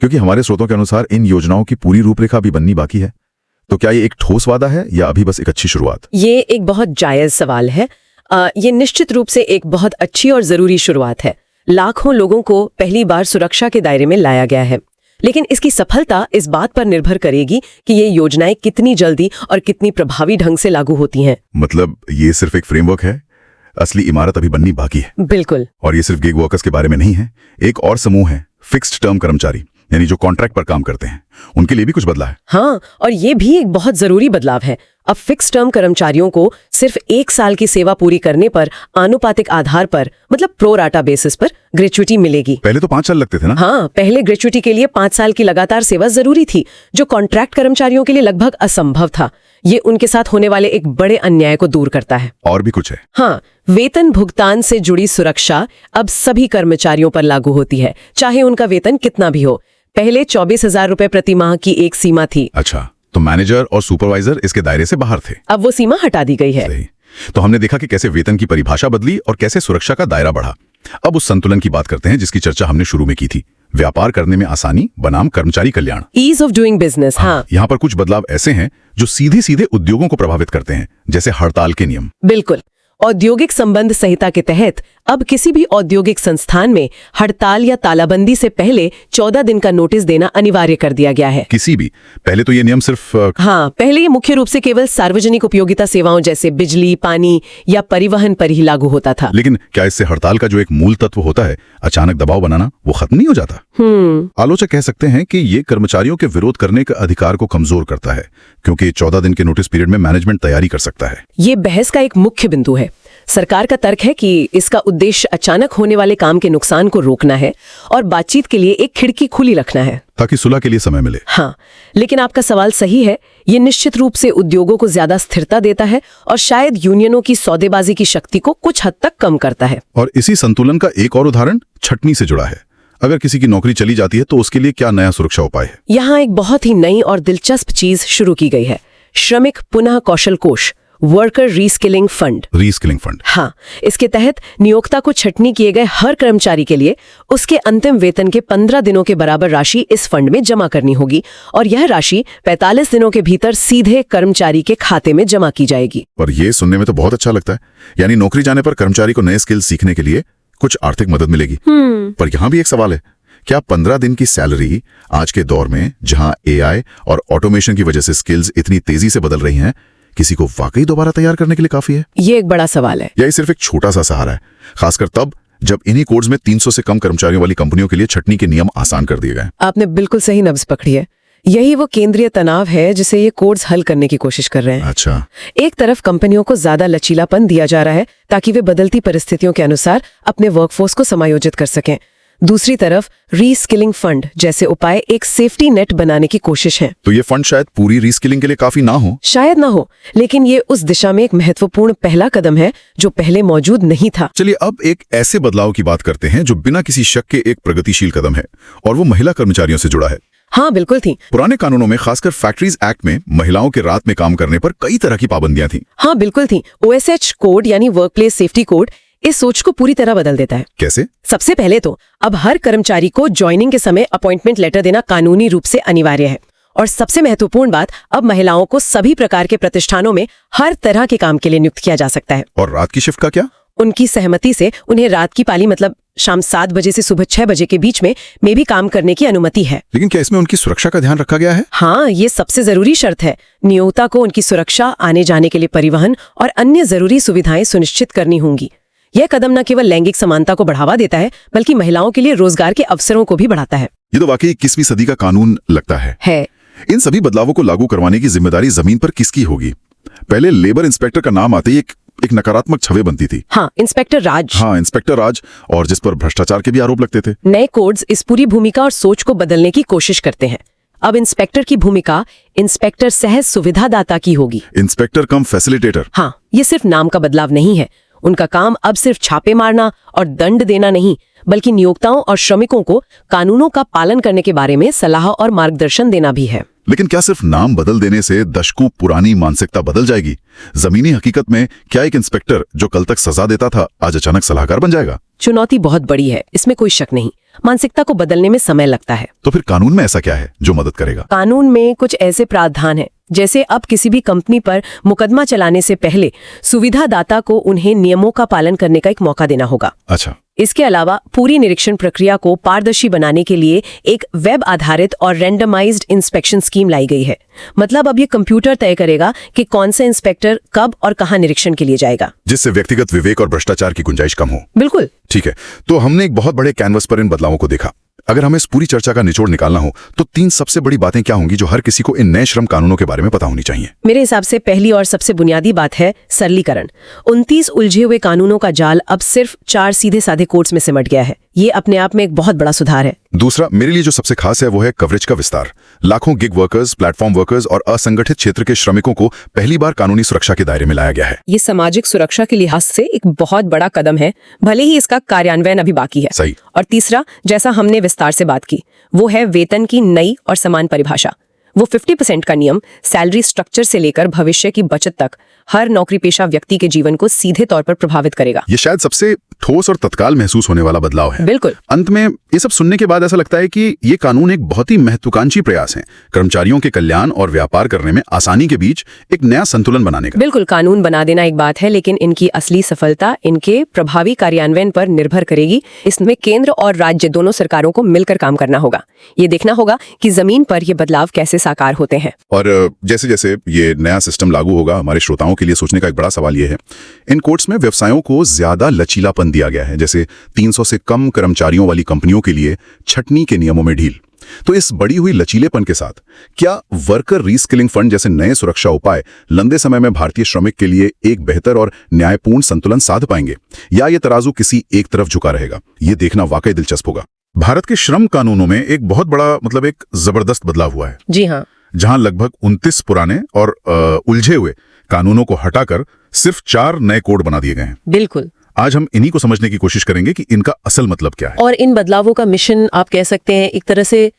क्योंकि हमारे स्रोतों के अनुसार इन योजनाओं की पूरी रूपरेखा भी बननी बाकी है। तो क्या ये एक ठोस वादा है या अभी बस एक अच्छी शुरुआत? ये एक बहुत जायज सवाल है। ये निश्चित रूप से एक बहुत अच्छी और जरूरी शुरुआत है। लाखों लोगों को पहली बार सुरक्षा के दायरे में लाया गया है, लेकिन इसकी सफलता इस बात पर निर्भर करेगी कि ये योजनाएं कितनी जल्दी और कितनी प्रभावी ढंग से लागू होती हैं। मतलब ये सिर्फ एक फ्रेमवर्क है, असली इमारत अभी बननी बाकी है। बिल्कुल। और ये सिर्फ गिग वर्कर्स के बारे में नहीं है। एक और समूह है, फिक्स्ड टर्म कर्मचारी, यानी जो कॉन्ट्रैक्ट पर काम करते हैं। उनके लिए भी कुछ बदला है। हाँ, और ये भी एक बहुत जरूरी बदलाव है। अब फिक्स टर्म कर्मचारियों को सिर्फ 1 साल की सेवा पूरी करने पर आनुपातिक आधार पर, मतलब प्रो राटा बेसिस पर ग्रेच्युटी मिलेगी। पहले तो 5 साल लगते थे ना? हाँ, पहले ग्रेच्युटी के लिए 5 साल की लगातार सेवा जरूरी थी, जो कॉन्ट्रैक्ट कर्मचारियों के लिए लगभग असंभव था। ये उनके साथ होने वाले एक बड़े अन्याय को दूर करता है। और भी कुछ है? हाँ, वेतन भुगतान से जुड़ी सुरक्षा अब सभी कर्मचारियों पर लागू होती है, चाहे उनका वेतन कितना भी हो। पहले 24,000 रुपए प्रति माह की एक सीमा थी। अच्छा, तो मैनेजर और सुपरवाइजर इसके दायरे से बाहर थे। अब वो सीमा हटा दी गई है। सही। तो हमने देखा कि कैसे वेतन की परिभाषा बदली और कैसे सुरक्षा का दायरा बढ़ा। अब उस संतुलन की बात करते हैं जिसकी चर्चा हमने शुरू में की थी, व्यापार करने में आसानी बनाम कर्मचारी कल्याण, ईज ऑफ डूइंग बिजनेस। हाँ, यहाँ पर कुछ बदलाव ऐसे हैं जो सीधे सीधे उद्योगों को प्रभावित करते हैं, जैसे हड़ताल के नियम। बिल्कुल। औद्योगिक संबंध संहिता के तहत अब किसी भी औद्योगिक संस्थान में हड़ताल या तालाबंदी से पहले 14 दिन का नोटिस देना अनिवार्य कर दिया गया है। किसी भी, पहले तो ये नियम सिर्फ हाँ, पहले ये मुख्य रूप से केवल सार्वजनिक उपयोगिता सेवाओं जैसे बिजली, पानी या परिवहन पर ही लागू होता था। लेकिन क्या इससे हड़ताल का जो एक मूल तत्व होता है, अचानक दबाव बनाना, वो खत्म नहीं हो जाता? आलोचक कह सकते हैं कि ये कर्मचारियों के विरोध करने के अधिकार को कमजोर करता है, क्योंकि 14 दिन के नोटिस पीरियड में मैनेजमेंट तैयारी कर सकता है। ये बहस का एक मुख्य बिंदु है। सरकार का तर्क है कि इसका उद्देश्य अचानक होने वाले काम के नुकसान को रोकना है और बातचीत के लिए एक खिड़की खुली रखना है, ताकि सुलह के लिए समय मिले। हाँ, लेकिन आपका सवाल सही है। ये निश्चित रूप से उद्योगों को ज्यादा स्थिरता देता है और शायद यूनियनों की सौदेबाजी की शक्ति को कुछ हद तक कम करता है। और इसी संतुलन का एक और उदाहरण छटनी से जुड़ा है। अगर किसी की नौकरी चली जाती है तो उसके लिए क्या नया सुरक्षा उपाय है? यहाँ एक बहुत ही नई और दिलचस्प चीज शुरू की गई है, श्रमिक पुनः कौशल कोष, worker reskilling fund. Reskilling fund? हाँ, इसके तहत नियोक्ता को छटनी किए गए हर कर्मचारी के लिए उसके अंतिम वेतन के 15 दिनों के बराबर राशि इस फंड में जमा करनी होगी और यह राशि 45 दिनों के भीतर सीधे कर्मचारी के खाते में जमा की जाएगी। पर यह सुनने में तो बहुत अच्छा लगता है। यानी नौकरी जाने पर कर्मचारी को नए स्किल्स सीखने के लिए कुछ आर्थिक मदद मिलेगी। पर यहाँ भी एक सवाल है, क्या 15 दिन की सैलरी आज के दौर में जहां एआई और ऑटोमेशन की वजह से स्किल्स इतनी तेजी से बदल रही हैं, किसी को वाकई दोबारा तैयार करने के लिए काफी है? ये एक बड़ा सवाल है। या ये सिर्फ एक छोटा सा सहारा है, खासकर तब जब इन्हीं कोड्स में 300 से कम कर्मचारियों वाली कंपनियों के लिए छटनी के नियम आसान कर दिए गए? आपने बिल्कुल सही नब्ज पकड़ी है। यही वो केंद्रीय तनाव है जिसे ये कोड्स हल करने की कोशिश कर रहे हैं। अच्छा। एक तरफ कंपनियों को ज्यादा लचीलापन दिया जा रहा है ताकि वे बदलती परिस्थितियों के अनुसार अपने वर्कफोर्स को समायोजित कर सकें। दूसरी तरफ रीस्किलिंग फंड जैसे उपाय एक सेफ्टी नेट बनाने की कोशिश है। तो ये फंड शायद पूरी रीस्किलिंग के लिए काफी ना हो। शायद ना हो, लेकिन ये उस दिशा में एक महत्वपूर्ण पहला कदम है जो पहले मौजूद नहीं था। चलिए अब एक ऐसे बदलाव की बात करते हैं जो बिना किसी शक के एक प्रगतिशील कदम है, और वो महिला कर्मचारियों से जुड़ा है। हाँ बिल्कुल थी। पुराने कानूनों में, खासकर फैक्ट्रीज एक्ट में, महिलाओं के रात में काम करने पर कई तरह की पाबंदियां थी। हाँ बिल्कुल थी। OSH कोड यानी वर्क प्लेस सेफ्टी कोड इस सोच को पूरी तरह बदल देता है। कैसे? सबसे पहले तो अब हर कर्मचारी को ज्वाइनिंग के समय अपॉइंटमेंट लेटर देना कानूनी रूप से अनिवार्य है। और सबसे महत्वपूर्ण बात, अब महिलाओं को सभी प्रकार के प्रतिष्ठानों में हर तरह के काम के लिए नियुक्त किया जा सकता है। और रात की शिफ्ट का क्या? उनकी सहमति से उन्हें रात की पाली मतलब शाम 7 बजे से सुबह 6 बजे के बीच में भी काम करने की अनुमति है। लेकिन क्या इसमें उनकी सुरक्षा का ध्यान रखा गया है? हाँ, ये सबसे जरूरी शर्त है। नियोक्ता को उनकी सुरक्षा, आने जाने के लिए परिवहन और अन्य जरूरी सुविधाएं सुनिश्चित करनी होंगी। यह कदम न केवल लैंगिक समानता को बढ़ावा देता है, बल्कि महिलाओं के लिए रोजगार के अवसरों को भी बढ़ाता है। ये तो वाकई 21वीं सदी का कानून लगता है। इन सभी बदलावों को लागू करवाने की जिम्मेदारी जमीन पर किसकी होगी? पहले लेबर इंस्पेक्टर का नाम आते ही एक नकारात्मक छवि बनती थी। हाँ, इंस्पेक्टर राज, और जिस पर भ्रष्टाचार के भी आरोप लगते थे। नए कोड्स इस पूरी भूमिका और सोच को बदलने की कोशिश करते हैं। अब इंस्पेक्टर की भूमिका इंस्पेक्टर सहज सुविधादाता की होगी। इंस्पेक्टर कम फैसिलिटेटर। हाँ, ये सिर्फ नाम का बदलाव नहीं है। उनका काम अब सिर्फ छापे मारना और दंड देना नहीं, बल्कि नियोक्ताओं और श्रमिकों को कानूनों का पालन करने के बारे में सलाह और मार्गदर्शन देना भी है। लेकिन क्या सिर्फ नाम बदल देने से दशकों पुरानी मानसिकता बदल जाएगी? जमीनी हकीकत में क्या एक इंस्पेक्टर जो कल तक सजा देता था आज अचानक सलाहकार बन जाएगा? चुनौती बहुत बड़ी है, इसमें कोई शक नहीं। मानसिकता को बदलने में समय लगता है। तो फिर कानून में ऐसा क्या है जो मदद करेगा? कानून में कुछ ऐसे प्रावधान हैं, जैसे अब किसी भी कंपनी पर मुकदमा चलाने से पहले सुविधादाता को उन्हें नियमों का पालन करने का एक मौका देना होगा। अच्छा। इसके अलावा पूरी निरीक्षण प्रक्रिया को पारदर्शी बनाने के लिए एक वेब आधारित और रैंडमाइज्ड इंस्पेक्शन स्कीम लाई गई है। मतलब अब ये कंप्यूटर तय करेगा कि कौन सा इंस्पेक्टर कब और कहां निरीक्षण के लिए जाएगा, जिससे व्यक्तिगत विवेक और भ्रष्टाचार की गुंजाइश कम हो। बिल्कुल ठीक है, तो हमने एक बहुत बड़े कैनवस पर इन बदलावों को देखा। अगर हमें इस पूरी चर्चा का निचोड़ निकालना हो तो 3 सबसे बड़ी बातें क्या होंगी जो हर किसी को इन नए श्रम कानूनों के बारे में पता होनी चाहिए? मेरे हिसाब से पहली और सबसे बुनियादी बात है सरलीकरण। 29 उलझे हुए कानूनों का जाल अब सिर्फ 4 सीधे साधे कोड्स में सिमट गया है। ये अपने आप में एक बहुत बड़ा सुधार है। दूसरा, मेरे लिए जो सबसे खास है वो है कवरेज का विस्तार। लाखों गिग वर्कर्स, प्लेटफॉर्म वर्कर्स और असंगठित क्षेत्र के श्रमिकों को पहली बार कानूनी सुरक्षा के दायरे में लाया गया है। ये सामाजिक सुरक्षा के लिहाज से एक बहुत बड़ा कदम है, भले ही इसका कार्यान्वयन अभी बाकी है। सही। और तीसरा, जैसा हमने विस्तार से बात की, वो है वेतन की नई और समान परिभाषा। वो 50% का नियम सैलरी स्ट्रक्चर से लेकर भविष्य की बचत तक हर नौकरी पेशा व्यक्ति के जीवन को सीधे तौर पर प्रभावित करेगा। ये शायद सबसे ठोस और तत्काल महसूस होने वाला बदलाव है। बिल्कुल। अंत में ये सब सुनने के बाद ऐसा लगता है कि ये कानून एक बहुत ही महत्वाकांक्षी प्रयास है, कर्मचारियों के कल्याण और व्यापार करने में आसानी के बीच एक नया संतुलन बनाने का। बिल्कुल, कानून बना देना एक बात है, लेकिन इनकी असली सफलता इनके प्रभावी कार्यान्वयन पर निर्भर करेगी। इसमें केंद्र और राज्य दोनों सरकारों को मिलकर काम करना होगा। ये देखना होगा कि जमीन पर ये बदलाव कैसे साकार होते हैं। और जैसे जैसे ये नया सिस्टम लागू होगा, हमारे श्रोताओं के लिए सोचने का एक बड़ा सवाल ये है, इन कोर्ट्स में व्यवसायों को ज्यादा लचीलापन दिया गया है, जैसे 300 से कम कर्मचारियों वाली कंपनियों के लिए छटनी के नियमों में ढील। तो इस बड़ी हुई लचीलेपन के साथ क्या वर्कर रीस्किलिंग फंड जैसे नए सुरक्षा उपाय लंबे समय में भारतीय श्रमिक के लिए एक बेहतर और न्यायपूर्ण संतुलन साध पाएंगे, या ये तराजू किसी एक तरफ झुका रहेगा? ये देखना वाकई दिलचस्प होगा। भारत के श्रम कानूनों में एक बहुत बड़ा एक जबरदस्त बदलाव हुआ है। जी हाँ। जहां लगभग 29 पुराने और उलझे हुए कानूनों को हटाकर सिर्फ 4 नए कोड बना दिए गए हैं। बिल्कुल। आज हम इन्हीं को समझने की कोशिश करेंगे कि इनका असल मतलब क्या है। और इन बदलावों का मिशन आप कह सकते हैं एक तरह से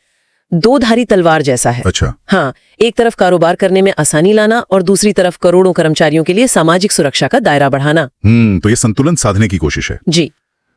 2-धारी तलवार जैसा है। अच्छा। हाँ, एक तरफ कारोबार करने में आसानी लाना और दूसरी तरफ करोड़ों कर्मचारियों के लिए सामाजिक सुरक्षा का दायरा बढ़ाना। तो ये संतुलन साधने की कोशिश है। जी।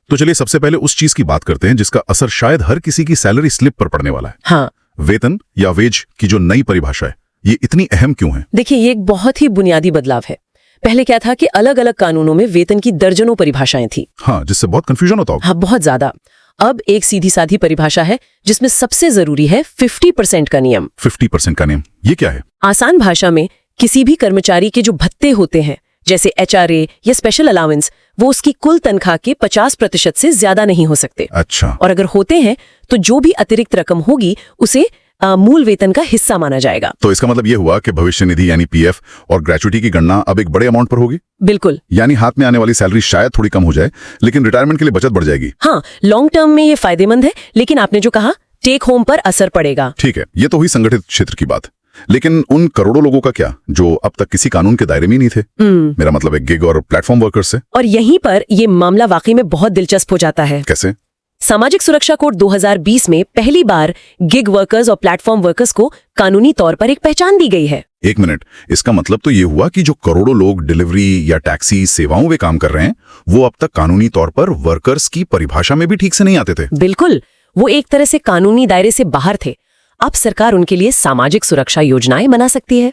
तो चलिए सबसे पहले उस चीज की बात करते हैं जिसका असर शायद हर किसी की सैलरी स्लिप पर पड़ने वाला है। हाँ। वेतन या वेज की जो नई परिभाषा है, ये इतनी अहम क्यों है? देखिए, ये एक बहुत ही बुनियादी बदलाव है। पहले क्या था कि अलग अलग कानूनों में वेतन की दर्जनों परिभाषाएं थी। हाँ, जिससे बहुत कंफ्यूजन होता होगा। हाँ, बहुत ज्यादा। अब एक सीधी साधी परिभाषा है जिसमें सबसे जरूरी है 50% का नियम। 50% का नियम, ये क्या है? आसान भाषा में किसी भी कर्मचारी के जो भत्ते होते हैं, जैसे HRA या स्पेशल अलाउंस, वो उसकी कुल तनख्वाह के 50% से ज्यादा नहीं हो सकते। अच्छा। और अगर होते हैं तो जो भी अतिरिक्त रकम होगी उसे मूल वेतन का हिस्सा माना जाएगा। तो इसका मतलब ये हुआ कि भविष्य निधि यानी पीएफ और ग्रेचुइटी की गणना अब एक बड़े अमाउंट पर होगी। बिल्कुल। यानी हाथ में आने वाली सैलरी शायद थोड़ी कम हो जाए, लेकिन रिटायरमेंट के लिए बचत बढ़ जाएगी। हाँ, लॉन्ग टर्म में ये फायदेमंद है, लेकिन आपने जो कहा टेक होम पर असर पड़ेगा। ठीक है, ये तो हुई संगठित क्षेत्र की बात, लेकिन उन करोड़ों लोगों का क्या जो अब तक किसी कानून के दायरे में नहीं थे? मेरा मतलब है गिग और प्लेटफॉर्म वर्कर्स से। और यहीं पर ये मामला वाकई में बहुत दिलचस्प हो जाता है। कैसे? सामाजिक सुरक्षा कोड 2020 में पहली बार गिग वर्कर्स और प्लेटफॉर्म वर्कर्स को कानूनी तौर पर एक पहचान दी गई है। एक मिनट, इसका मतलब तो ये हुआ कि जो करोड़ों लोग डिलीवरी या टैक्सी सेवाओं में काम कर रहे हैं, वो अब तक कानूनी तौर पर वर्कर्स की परिभाषा में भी ठीक से नहीं आते थे। बिल्कुल, वो एक तरह से कानूनी दायरे से बाहर थे। अब सरकार उनके लिए सामाजिक सुरक्षा योजनाएं बना सकती है,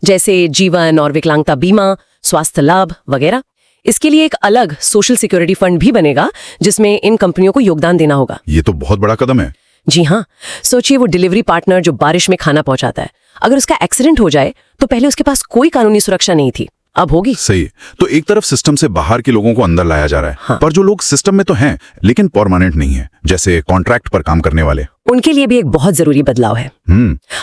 जैसे जीवन और विकलांगता बीमा, स्वास्थ्य लाभ वगैरह। इसके लिए एक अलग सोशल सिक्योरिटी फंड भी बनेगा, जिसमें इन कंपनियों को योगदान देना होगा। ये तो बहुत बड़ा कदम है। जी हाँ, सोचिए वो डिलीवरी पार्टनर जो बारिश में खाना पहुंचाता है, अगर उसका एक्सीडेंट हो जाए तो पहले उसके पास कोई कानूनी सुरक्षा नहीं थी, अब होगी। सही। तो एक तरफ सिस्टम से बाहर के लोगों को अंदर लाया जा रहा है, हाँ। पर जो लोग सिस्टम में तो हैं लेकिन परमानेंट नहीं है, जैसे कॉन्ट्रैक्ट पर काम करने वाले, उनके लिए भी एक बहुत जरूरी बदलाव है।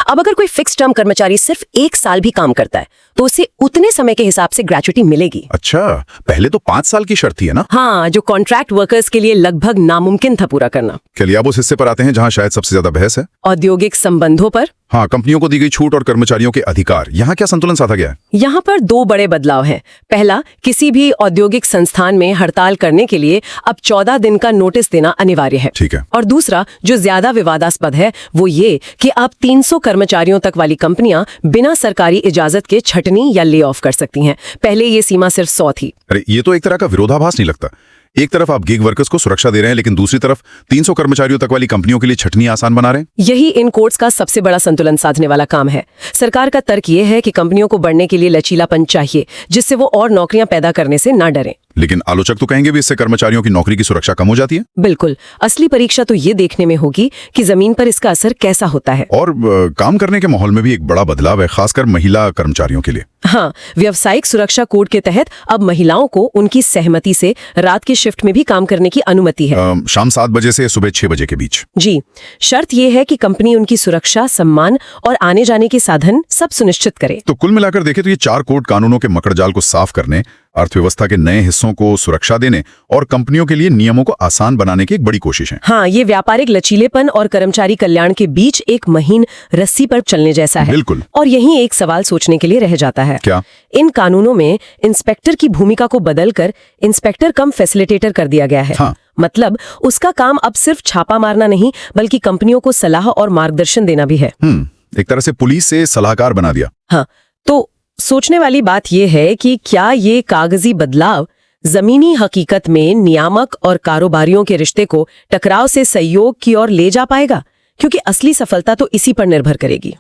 अब अगर कोई फिक्स टर्म कर्मचारी सिर्फ 1 साल भी काम करता है तो उसे उतने समय के हिसाब से ग्रेचुइटी मिलेगी। अच्छा, पहले तो 5 साल की शर्त थी है ना? हाँ, जो कॉन्ट्रैक्ट वर्कर्स के लिए लगभग नामुमकिन था पूरा करना। चलिए अब उस हिस्से पर आते हैं जहां शायद सबसे ज्यादा बहस है, औद्योगिक संबंधों पर। हाँ, कंपनियों को दी गई छूट और कर्मचारियों के अधिकार, यहाँ क्या संतुलन साधा गया है? यहाँ पर 2 बड़े बदलाव हैं। पहला, किसी भी औद्योगिक संस्थान में हड़ताल करने के लिए अब 14 दिन का नोटिस देना अनिवार्य है। ठीक है। और दूसरा, जो ज्यादा विवादास्पद है, वो ये कि अब 300 कर्मचारियों तक वाली कंपनियां बिना सरकारी इजाजत के छटनी या ले ऑफ कर सकती हैं। पहले ये सीमा सिर्फ 100 थी। अरे ये तो एक तरह का विरोधाभास नहीं लगता? एक तरफ आप गिग वर्कर्स को सुरक्षा दे रहे हैं, लेकिन दूसरी तरफ 300 कर्मचारियों तक वाली कंपनियों के लिए छटनी आसान बना रहे हैं। यही इन कोर्ट्स का सबसे बड़ा संतुलन साधने वाला काम है। सरकार का तर्क ये है कि कंपनियों को बढ़ने के लिए लचीलापन चाहिए, जिससे वो और नौकरियां पैदा करने से ना डरें। लेकिन आलोचक तो कहेंगे भी इससे कर्मचारियों की नौकरी की सुरक्षा कम हो जाती है। बिल्कुल, असली परीक्षा तो ये देखने में होगी कि जमीन पर इसका असर कैसा होता है। और काम करने के माहौल में भी एक बड़ा बदलाव है, खासकर महिला कर्मचारियों के लिए। हाँ, व्यावसायिक सुरक्षा कोड के तहत अब महिलाओं को उनकी सहमति से रात की शिफ्ट में भी काम करने की अनुमति है। शाम 7 बजे से सुबह 6 बजे के बीच। जी, शर्त यह है कि कंपनी उनकी सुरक्षा, सम्मान और आने जाने के साधन सब सुनिश्चित करे। तो कुल मिलाकर देखें तो ये 4 कोड कानूनों के मकड़जाल को साफ करने, अर्थव्यवस्था के नए हिस्सों को सुरक्षा देने और कंपनियों के लिए नियमों को आसान बनाने की एक बड़ी कोशिश है। हाँ, ये व्यापारिक लचीलेपन और कर्मचारी कल्याण के बीच एक महीन रस्सी पर चलने जैसा है। बिल्कुल। और यही एक सवाल सोचने के लिए रह जाता है। क्या? इन कानूनों में इंस्पेक्टर की भूमिका को बदलकर इंस्पेक्टर कम फैसिलिटेटर कर दिया गया है। हाँ। मतलब उसका काम अब सिर्फ छापा मारना नहीं, बल्कि कंपनियों को सलाह और मार्गदर्शन देना भी है। एक तरह से पुलिस से सलाहकार बना दिया। हाँ, तो सोचने वाली बात यह है कि क्या ये कागजी बदलाव जमीनी हकीकत में नियामक और कारोबारियों के रिश्ते को टकराव से सहयोग की ओर ले जा पाएगा? क्योंकि असली सफलता तो इसी पर निर्भर करेगी।